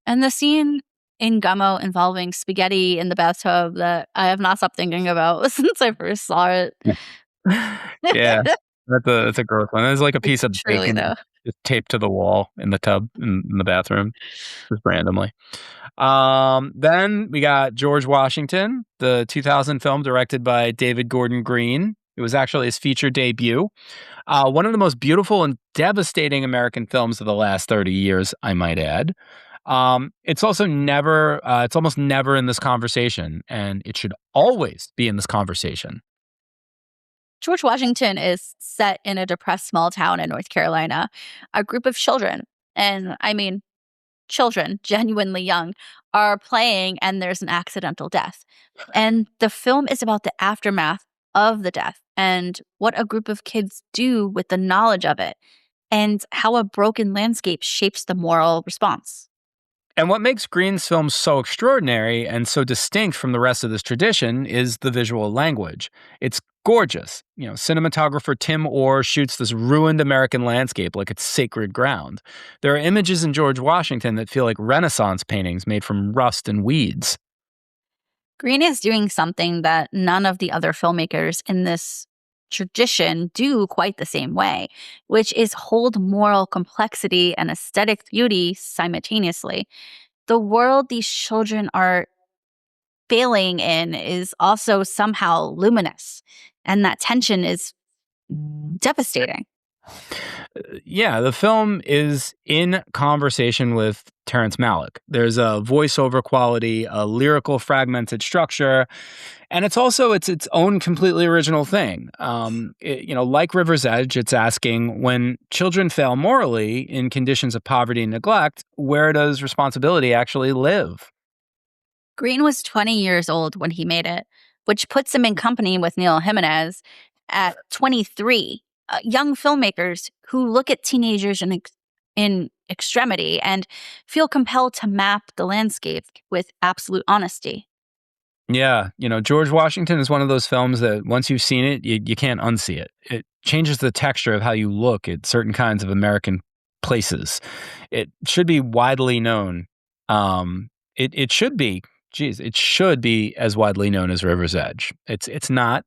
And the scene in Gummo involving spaghetti in the bathtub that I have not stopped thinking about since I first saw it. Yeah, that's a gross one. There's like a piece of Truly, bacon though. just taped to the wall in the tub in the bathroom, just randomly. Then we got George Washington, the 2000 film directed by David Gordon Green. It was actually his feature debut. One of the most beautiful and devastating American films of the last 30 years, I might add. It's also never, it's almost never in this conversation, and it should always be in this conversation. George Washington is set in a depressed small town in North Carolina. A group of children, and I mean children, genuinely young, are playing and there's an accidental death. And the film is about the aftermath of the death and what a group of kids do with the knowledge of it and how a broken landscape shapes the moral response. And what makes Green's films so extraordinary and so distinct from the rest of this tradition is the visual language. It's gorgeous. Cinematographer Tim Orr shoots this ruined American landscape like it's sacred ground. There are images in George Washington that feel like Renaissance paintings made from rust and weeds. Green is doing something that none of the other filmmakers in this tradition do quite the same way, which is hold moral complexity and aesthetic beauty simultaneously. The world these children are failing in is also somehow luminous, and that tension is devastating. Yeah, the film is in conversation with Terrence Malick. There's a voiceover quality, a lyrical fragmented structure, and it's also its own completely original thing. Like River's Edge, it's asking, when children fail morally in conditions of poverty and neglect, where does responsibility actually live? Green was 20 years old when he made it, which puts him in company with Neil Jimenez at 23. Young filmmakers who look at teenagers in extremity and feel compelled to map the landscape with absolute honesty. Yeah, George Washington is one of those films that once you've seen it, you can't unsee it. It changes the texture of how you look at certain kinds of American places. It should be widely known. It should be, it should be as widely known as River's Edge. It's not.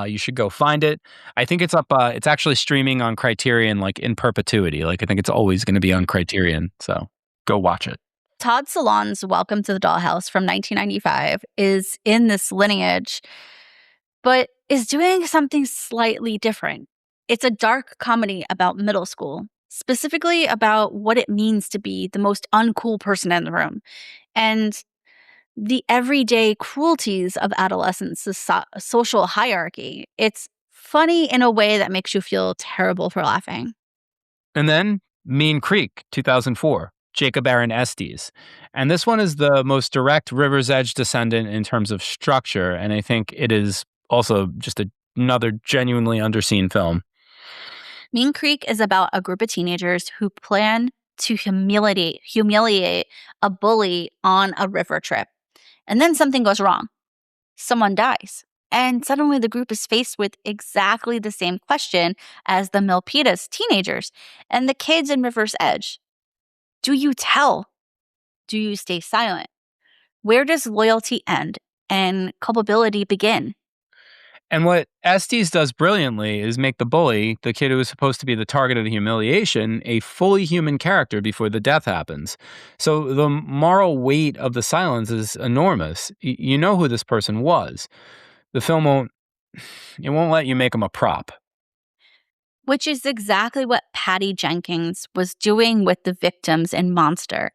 You should go find it. I think it's up. It's actually streaming on Criterion, like in perpetuity. Like I think it's always going to be on Criterion. So go watch it. Todd Solondz' Welcome to the Dollhouse from 1995 is in this lineage, but is doing something slightly different. It's a dark comedy about middle school, specifically about what it means to be the most uncool person in the room and the everyday cruelties of adolescence, social hierarchy. It's funny in a way that makes you feel terrible for laughing. And then Mean Creek, 2004, Jacob Aaron Estes. And this one is the most direct River's Edge descendant in terms of structure. And I think it is also just another genuinely underseen film. Mean Creek is about a group of teenagers who plan to humiliate a bully on a river trip. And then something goes wrong. Someone dies. And suddenly the group is faced with exactly the same question as the Milpitas teenagers and the kids in River's Edge. Do you tell? Do you stay silent? Where does loyalty end and culpability begin? And what Estes does brilliantly is make the bully, the kid who was supposed to be the target of the humiliation, a fully human character before the death happens. So the moral weight of the silence is enormous. You know who this person was. The film won't let you make him a prop. Which is exactly what Patty Jenkins was doing with the victims in Monster,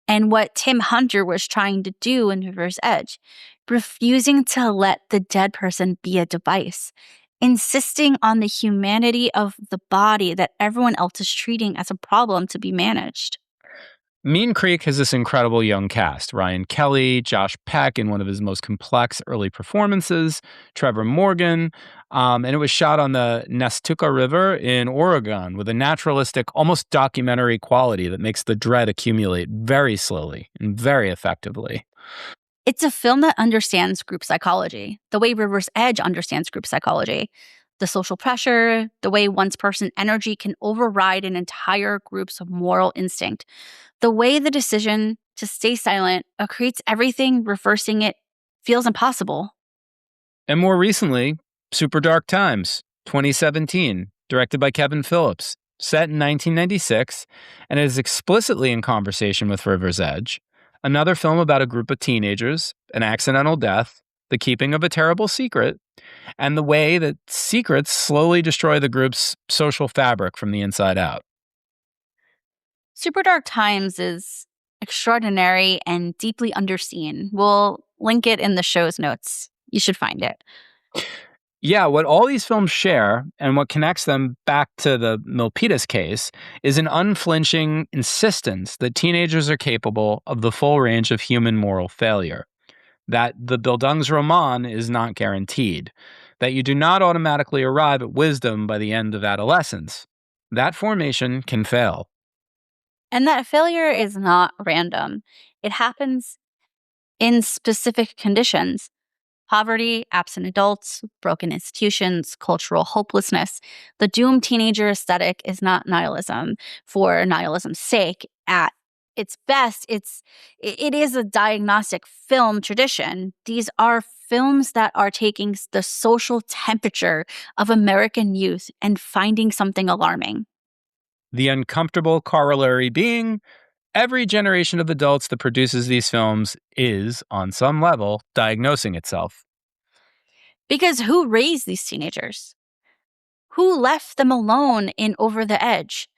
and what Tim Hunter was trying to do in River's Edge, refusing to let the dead person be a device, insisting on the humanity of the body that everyone else is treating as a problem to be managed. Mean Creek has this incredible young cast. Ryan Kelly, Josh Peck in one of his most complex early performances, Trevor Morgan, and it was shot on the Nestucca River in Oregon with a naturalistic, almost documentary quality that makes the dread accumulate very slowly and very effectively. It's a film that understands group psychology, the way River's Edge understands group psychology. The social pressure, the way one person's energy can override an entire group's moral instinct. The way the decision to stay silent creates everything, reversing it feels impossible. And more recently, Super Dark Times, 2017, directed by Kevin Phillips, set in 1996, and it is explicitly in conversation with River's Edge, another film about a group of teenagers, an accidental death, the keeping of a terrible secret, and the way that secrets slowly destroy the group's social fabric from the inside out. Super Dark Times is extraordinary and deeply underseen. We'll link it in the show's notes. You should find it. Yeah, what all these films share and what connects them back to the Milpitas case is an unflinching insistence that teenagers are capable of the full range of human moral failure, that the Bildungsroman is not guaranteed, that you do not automatically arrive at wisdom by the end of adolescence. That formation can fail. And that failure is not random. It happens in specific conditions. Poverty, absent adults, broken institutions, cultural hopelessness. The doomed teenager aesthetic is not nihilism for nihilism's sake. At its best, it is a diagnostic film tradition. These are films that are taking the social temperature of American youth and finding something alarming. The uncomfortable corollary being, every generation of adults that produces these films is, on some level, diagnosing itself. Because who raised these teenagers? Who left them alone in Over the Edge?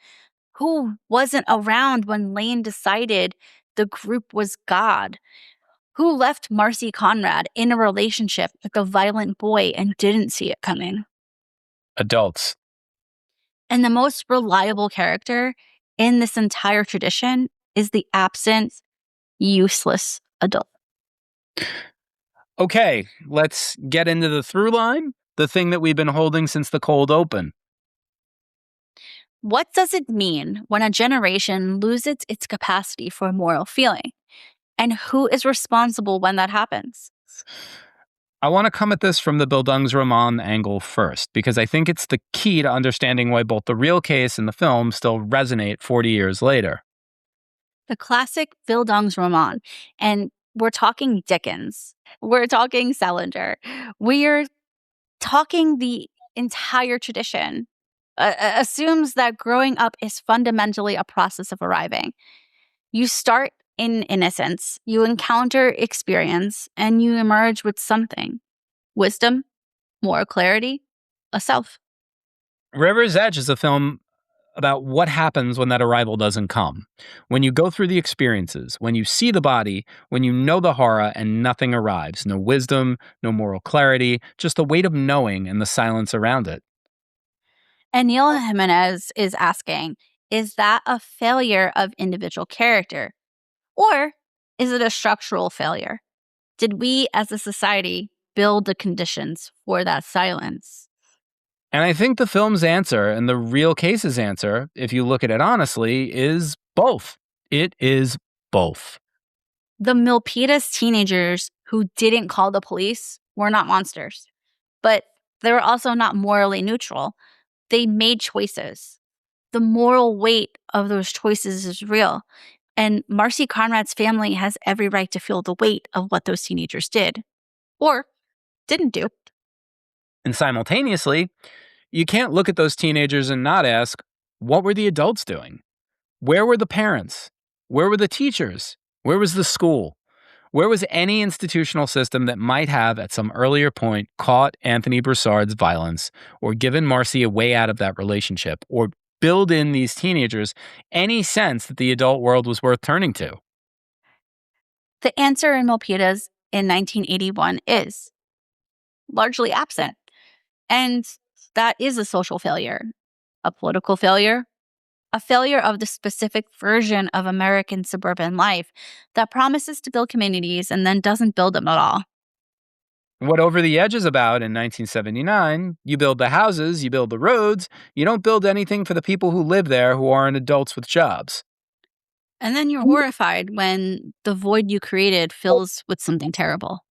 Who wasn't around when Lane decided the group was God? Who left Marcy Conrad in a relationship with a violent boy and didn't see it coming? Adults. And the most reliable character in this entire tradition is the absent, useless adult. Okay, let's get into the through line, the thing that we've been holding since the cold open. What does it mean when a generation loses its capacity for moral feeling? And who is responsible when that happens? I want to come at this from the Bildungsroman angle first, because I think it's the key to understanding why both the real case and the film still resonate 40 years later. The classic Bildungsroman, and we're talking Dickens, we're talking Salinger, we're talking the entire tradition, assumes that growing up is fundamentally a process of arriving. You start in innocence, you encounter experience, and you emerge with something. Wisdom, moral clarity, a self. River's Edge is a film about what happens when that arrival doesn't come. When you go through the experiences, when you see the body, when you know the horror and nothing arrives. No wisdom, no moral clarity, just the weight of knowing and the silence around it. And Neil Jimenez is asking, is that a failure of individual character? Or is it a structural failure? Did we as a society build the conditions for that silence? And I think the film's answer and the real case's answer, if you look at it honestly, is both. It is both. The Milpitas teenagers who didn't call the police were not monsters, but they were also not morally neutral. They made choices. The moral weight of those choices is real. And Marcy Conrad's family has every right to feel the weight of what those teenagers did or didn't do. And simultaneously, you can't look at those teenagers and not ask, what were the adults doing? Where were the parents? Where were the teachers? Where was the school? Where was any institutional system that might have, at some earlier point, caught Anthony Broussard's violence or given Marcy a way out of that relationship or build in these teenagers any sense that the adult world was worth turning to? The answer in Milpitas in 1981 is largely absent. And that is a social failure, a political failure, a failure of the specific version of American suburban life that promises to build communities and then doesn't build them at all. What Over the Edge is about in 1979, you build the houses, you build the roads, you don't build anything for the people who live there who aren't adults with jobs. And then you're horrified when the void you created fills with something terrible.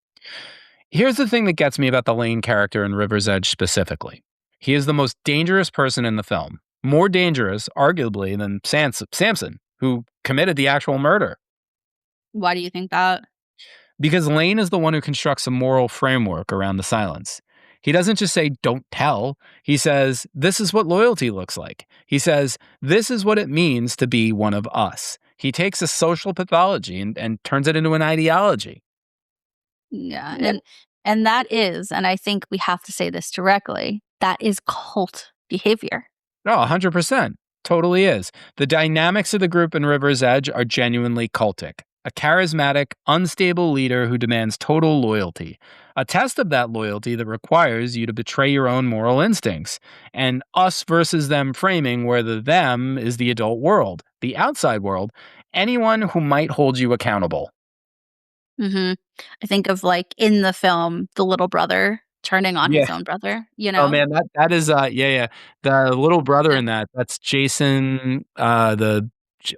Here's the thing that gets me about the Lane character in River's Edge specifically. He is the most dangerous person in the film. More dangerous, arguably, than Samson, who committed the actual murder. Why do you think that? Because Lane is the one who constructs a moral framework around the silence. He doesn't just say, don't tell. He says, this is what loyalty looks like. He says, this is what it means to be one of us. He takes a social pathology and turns it into an ideology. Yeah, and that is, and I think we have to say this directly, that is cult behavior. No, 100%. Totally is. The dynamics of the group in River's Edge are genuinely cultic. A charismatic, unstable leader who demands total loyalty. A test of that loyalty that requires you to betray your own moral instincts. And us versus them framing where the them is the adult world, the outside world, anyone who might hold you accountable. I think of, like, in the film, the little brother turning on Yeah. his own brother, Oh man, that is yeah. The little brother in that's Jason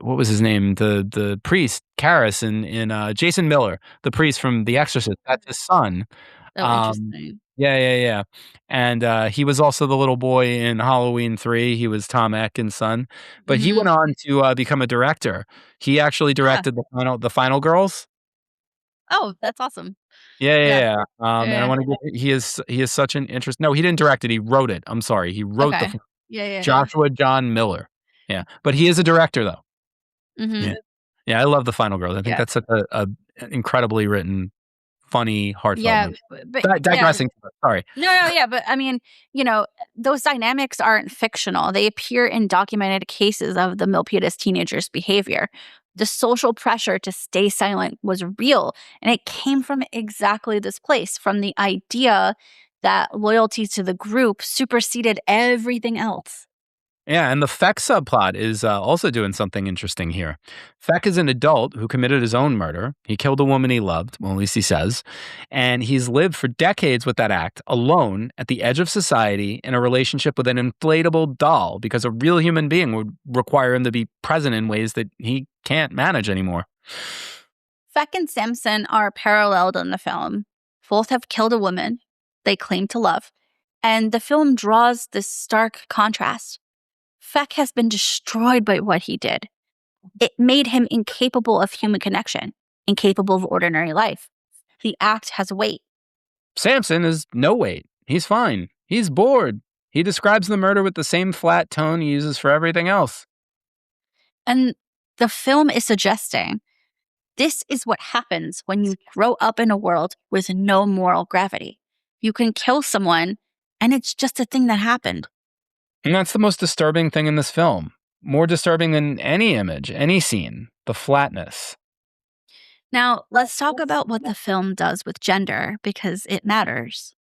what was his name? The priest, Karras in Jason Miller, the priest from The Exorcist. That's his son. Oh, Um interesting. yeah. And he was also the little boy in Halloween 3. He was Tom Atkins' son. But he Mhm. went on to become a director. He actually Yeah. directed the final girls. Oh, that's awesome. Yeah. Yeah. And I Yeah. want to get he is such an interest. No, he didn't direct it. He wrote it. I'm sorry. He wrote Okay. Yeah. Joshua John Miller. Yeah. But he is a director though. Mhm. Yeah. Yeah, I love The Final Girls. I think Yeah. that's such a incredibly written, funny, heartfelt Yeah, movie. but yeah. Digressing. Sorry. No, yeah, but I mean, those dynamics aren't fictional. They appear in documented cases of the Milpitas teenagers' behavior. The social pressure to stay silent was real, and it came from exactly this place, from the idea that loyalty to the group superseded everything else. Yeah, and the Feck subplot is also doing something interesting here. Feck is an adult who committed his own murder. He killed a woman he loved, well, at least he says. And he's lived for decades with that act, alone, at the edge of society, in a relationship with an inflatable doll, because a real human being would require him to be present in ways that he can't manage anymore. Feck and Samson are paralleled in the film. Both have killed a woman they claim to love, and the film draws this stark contrast. Feck has been destroyed by what he did. It made him incapable of human connection, incapable of ordinary life. The act has weight. Samson is no weight. He's fine. He's bored. He describes the murder with the same flat tone he uses for everything else. And the film is suggesting this is what happens when you grow up in a world with no moral gravity. You can kill someone, and it's just a thing that happened. And that's the most disturbing thing in this film. More disturbing than any image, any scene. The flatness. Now, let's talk about what the film does with gender, because it matters.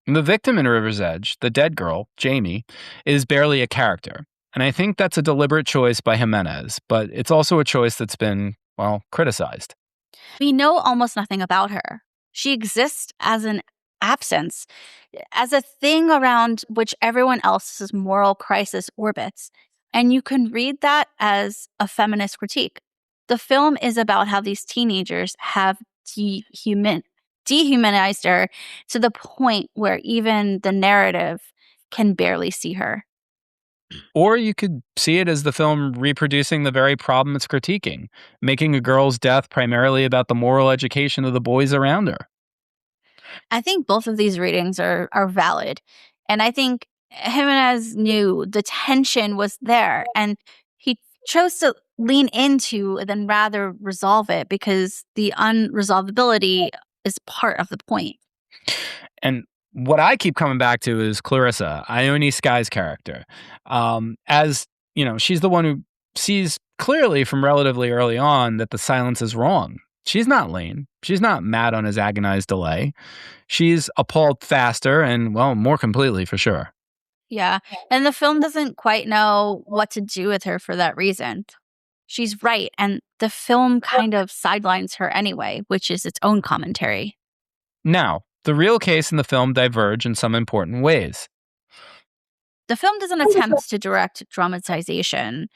The victim in River's Edge, the dead girl, Jamie, is barely a character. And I think that's a deliberate choice by Jimenez, but it's also a choice that's been, well, criticized. We know almost nothing about her. She exists as an absence, as a thing around which everyone else's moral crisis orbits. And you can read that as a feminist critique. The film is about how these teenagers have dehumanized her to the point where even the narrative can barely see her. Or you could see it as the film reproducing the very problem it's critiquing, making a girl's death primarily about the moral education of the boys around her. I think both of these readings are valid. And I think Jimenez knew the tension was there and he chose to lean into and then rather resolve it because the unresolvability is part of the point. And what I keep coming back to is Clarissa, Ione Sky's character. As you know, she's the one who sees clearly from relatively early on that the silence is wrong. She's not Lane. She's not mad on his agonized delay. She's appalled faster and, well, more completely for sure. Yeah. And the film doesn't quite know what to do with her for that reason. She's right. And the film kind of sidelines her anyway, which is its own commentary. Now, the real case and the film diverge in some important ways. The film doesn't attempt to direct dramatization.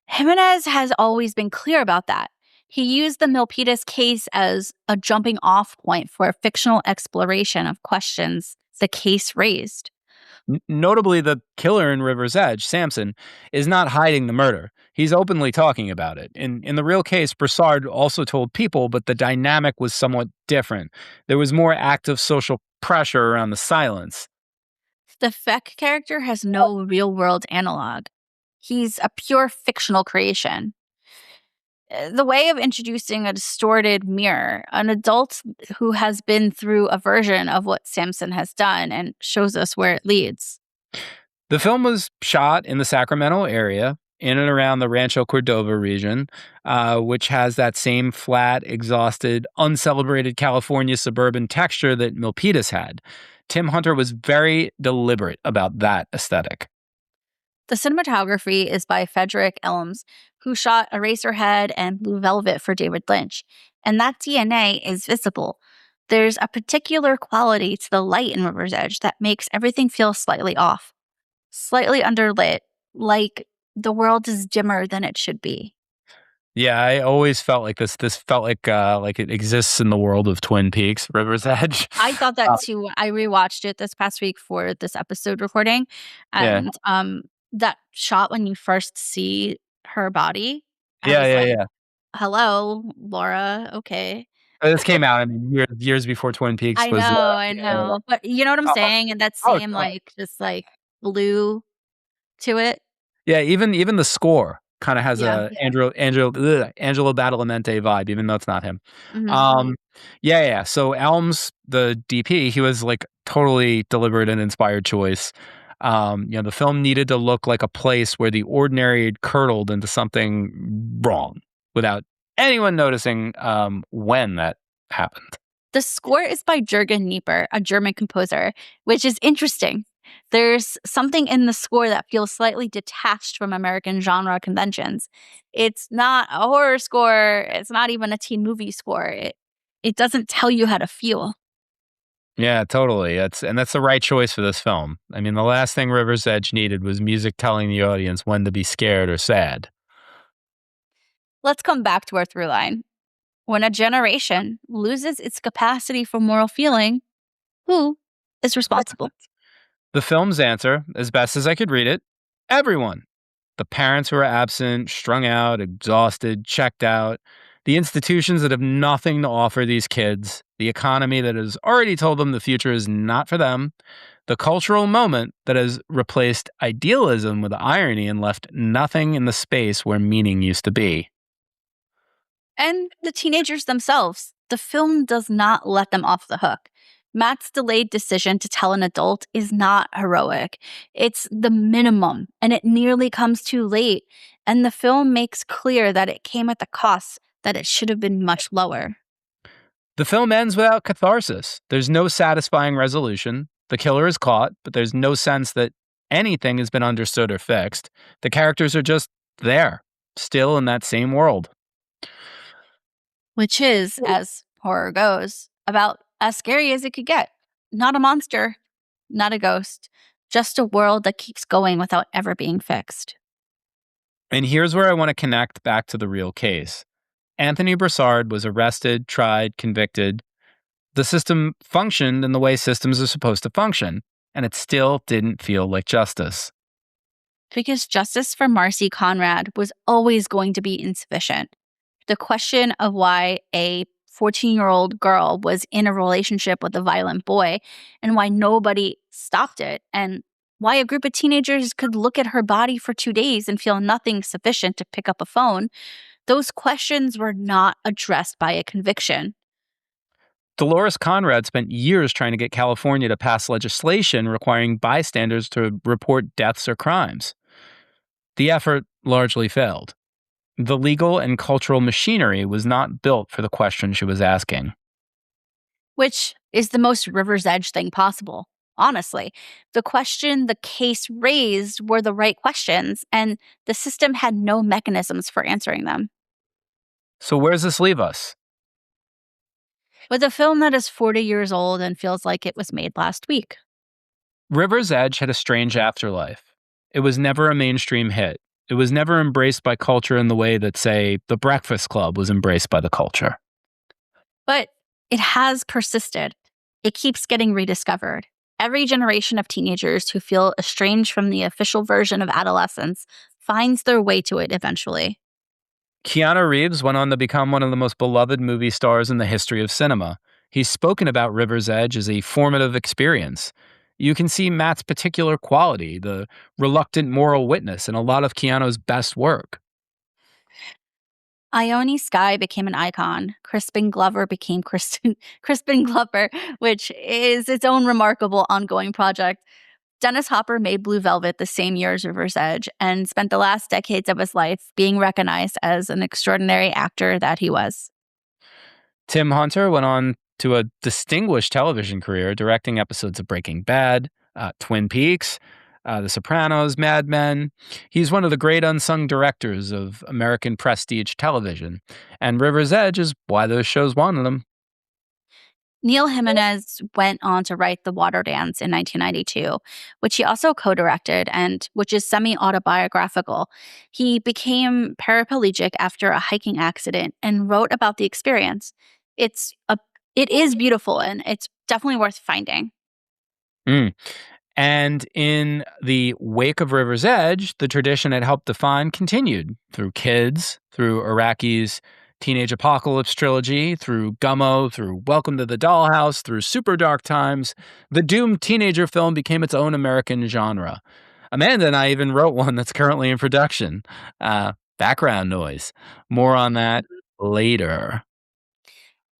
Jimenez has always been clear about that. He used the Milpitas case as a jumping off point for a fictional exploration of questions the case raised. Notably, the killer in River's Edge, Samson, is not hiding the murder. He's openly talking about it. In the real case, Broussard also told people, but the dynamic was somewhat different. There was more active social pressure around the silence. The Feck character has no real world analog. He's a pure fictional creation. The way of introducing a distorted mirror, an adult who has been through a version of what Samson has done and shows us where it leads. The film was shot in the Sacramento area, in and around the Rancho Cordova region, which has that same flat, exhausted, uncelebrated California suburban texture that Milpitas had. Tim Hunter was very deliberate about that aesthetic. The cinematography is by Frederick Elms, who shot Eraserhead and Blue Velvet for David Lynch, and that DNA is visible. There's a particular quality to the light in River's Edge that makes everything feel slightly off, slightly underlit, like the world is dimmer than it should be. Yeah, I always felt like this. This felt like it exists in the world of Twin Peaks, River's Edge. I thought that too. I rewatched it this past week for this episode recording, Yeah, and that shot when you first see her body, I yeah, was yeah, like, yeah. "Hello, Laura. Okay." This came out, I mean, years before Twin Peaks I was. know, I Yeah. know, but you know what I'm Oh, saying? And that oh, same, oh, like, just, like, blue to it. yeah. Even the score kind of has Yeah. a Angelo Badalamenti vibe, even though it's not him. Mhm. Yeah, yeah. So Elms, the DP, he was like totally deliberate and inspired choice. The film needed to look like a place where the ordinary had curdled into something wrong without anyone noticing when that happened. The score is by Jürgen Nieper, a German composer, which is interesting. There's something in the score that feels slightly detached from American genre conventions. It's not a horror score, it's not even a teen movie score. It doesn't tell you how to feel. Yeah, totally. That's the right choice for this film. I mean, the last thing River's Edge needed was music telling the audience when to be scared or sad. Let's come back to our through line. When a generation loses its capacity for moral feeling, who is responsible? The film's answer, as best as I could read it, everyone. The parents who are absent, strung out, exhausted, checked out, the institutions that have nothing to offer these kids, the economy that has already told them the future is not for them, the cultural moment that has replaced idealism with irony and left nothing in the space where meaning used to be. And the teenagers themselves. The film does not let them off the hook. Matt's delayed decision to tell an adult is not heroic. It's the minimum, and it nearly comes too late. And the film makes clear that it came at the cost that it should have been much lower. The film ends without catharsis. There's no satisfying resolution. The killer is caught, but there's no sense that anything has been understood or fixed. The characters are just there, still in that same world. Which is, as horror goes, about as scary as it could get. Not a monster, not a ghost, just a world that keeps going without ever being fixed. And here's where I want to connect back to the real case. Anthony Broussard was arrested, tried, convicted. The system functioned in the way systems are supposed to function, and it still didn't feel like justice. Because justice for Marcy Conrad was always going to be insufficient. The question of why a 14-year-old girl was in a relationship with a violent boy and why nobody stopped it, and why a group of teenagers could look at her body for 2 days and feel nothing sufficient to pick up a phone, those questions were not addressed by a conviction. Dolores Conrad spent years trying to get California to pass legislation requiring bystanders to report deaths or crimes. The effort largely failed. The legal and cultural machinery was not built for the question she was asking. Which is the most River's Edge thing possible. Honestly, the question the case raised were the right questions, and the system had no mechanisms for answering them. So, where does this leave us? With a film that is 40 years old and feels like it was made last week. River's Edge had a strange afterlife. It was never a mainstream hit. It was never embraced by culture in the way that, say, The Breakfast Club was embraced by the culture. But it has persisted. It keeps getting rediscovered. Every generation of teenagers who feel estranged from the official version of adolescence finds their way to it eventually. Keanu Reeves went on to become one of the most beloved movie stars in the history of cinema. He's spoken about River's Edge as a formative experience. You can see Matt's particular quality, the reluctant moral witness, in a lot of Keanu's best work. Ione Sky became an icon. Crispin Glover became Crispin Glover, which is its own remarkable ongoing project. Dennis Hopper made Blue Velvet the same year as River's Edge and spent the last decades of his life being recognized as an extraordinary actor that he was. Tim Hunter went on to a distinguished television career, directing episodes of Breaking Bad, Twin Peaks, The Sopranos, Mad Men. He's one of the great unsung directors of American prestige television, and River's Edge is why those shows wanted him. Neil Jimenez went on to write The Water Dance in 1992, which he also co-directed and which is semi-autobiographical. He became paraplegic after a hiking accident and wrote about the experience. It is beautiful and it's definitely worth finding. Mm. And in the wake of River's Edge, the tradition it helped define continued through Kids, through Iraqi's Teenage Apocalypse trilogy, through Gummo, through Welcome to the Dollhouse, through Super Dark Times. The doomed teenager film became its own American genre. Amanda and I even wrote one that's currently in production. Background noise. More on that later.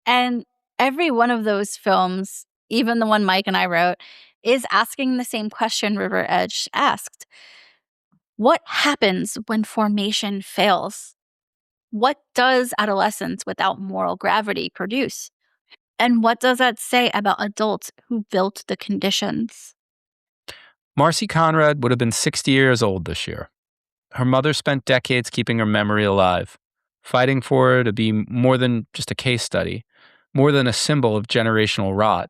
And every one of those films, even the one Mike and I wrote, is asking the same question River Edge asked. What happens when formation fails? What does adolescence without moral gravity produce? And what does that say about adults who built the conditions? Marcy Conrad would have been 60 years old this year. Her mother spent decades keeping her memory alive, fighting for her to be more than just a case study, more than a symbol of generational rot.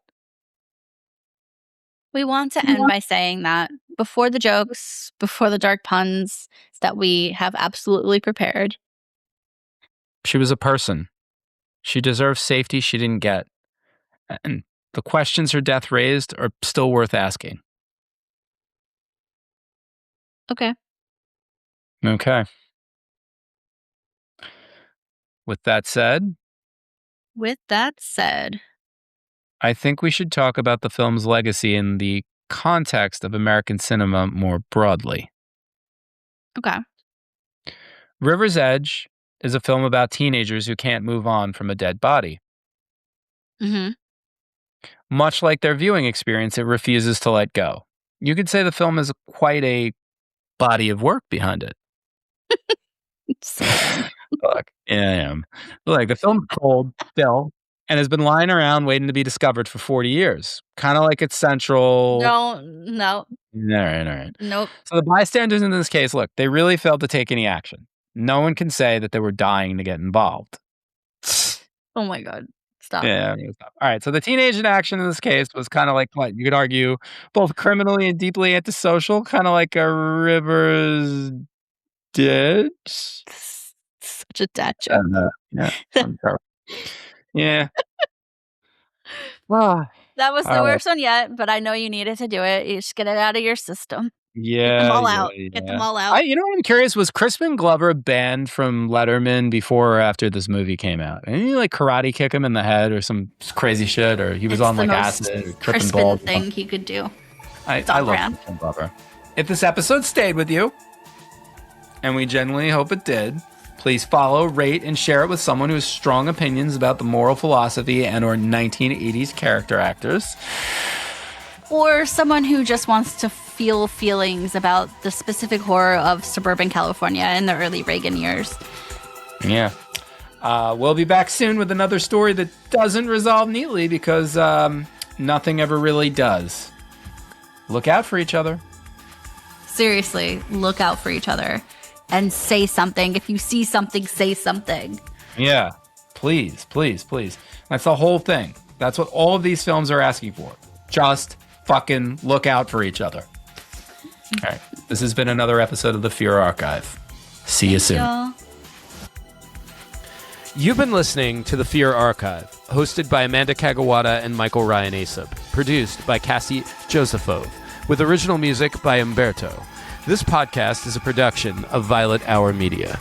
We want to end by saying that before the jokes, before the dark puns that we have absolutely prepared, She was a person. She deserves safety she didn't get. And the questions her death raised are still worth asking. okay. Okay. With that said, With that said, I think we should talk about the film's legacy in the context of American cinema more broadly. okay. River's Edge is a film about teenagers who can't move on from a dead body. Mm-hmm. Much like their viewing experience, it refuses to let go. You could say the film has quite a body of work behind it. Look, yeah, I am. Like the film's cold still and has been lying around waiting to be discovered for 40 years. Kind of like it's central. No. All right. Nope. So the bystanders in this case, look, they really failed to take any action. No one can say that they were dying to get involved. Oh my God. Stop. Yeah. All right. So the teenage in action in this case was kind of like what you could argue both criminally and deeply antisocial, kind of like a River's Edge. Such a dad joke. Yeah. I'm sorry. Yeah. That was the All right. worst one yet, but I know you needed to do it. You just get it out of your system. Get them Yeah, all yeah, out. Get them yeah. all out. You know what I'm curious? Was Crispin Glover banned from Letterman before or after this movie came out? Didn't he like karate kick him in the head or some crazy shit? Or he was It's on the like most acid or tripping Crispin balls? thing he could do. I on love brand. Crispin Glover. If this episode stayed with you, and we genuinely hope it did, please follow, rate, and share it with someone who has strong opinions about the moral philosophy and or 1980s character actors. Or someone who just wants to feel feelings about the specific horror of suburban California in the early Reagan years. Yeah. We'll be back soon with another story that doesn't resolve neatly because nothing ever really does. Look out for each other. Seriously, look out for each other and say something. If you see something, say something. Yeah. Please, please, please. That's the whole thing. That's what all of these films are asking for. Just fucking look out for each other. All right. This has been another episode of the Fear Archive. See you soon. Y'all. You've been listening to The Fear Archive, hosted by Amanda Kagawada and Michael Ryan Asap, produced by Cassie Josephove, with original music by Umberto. This podcast is a production of Violet Hour Media.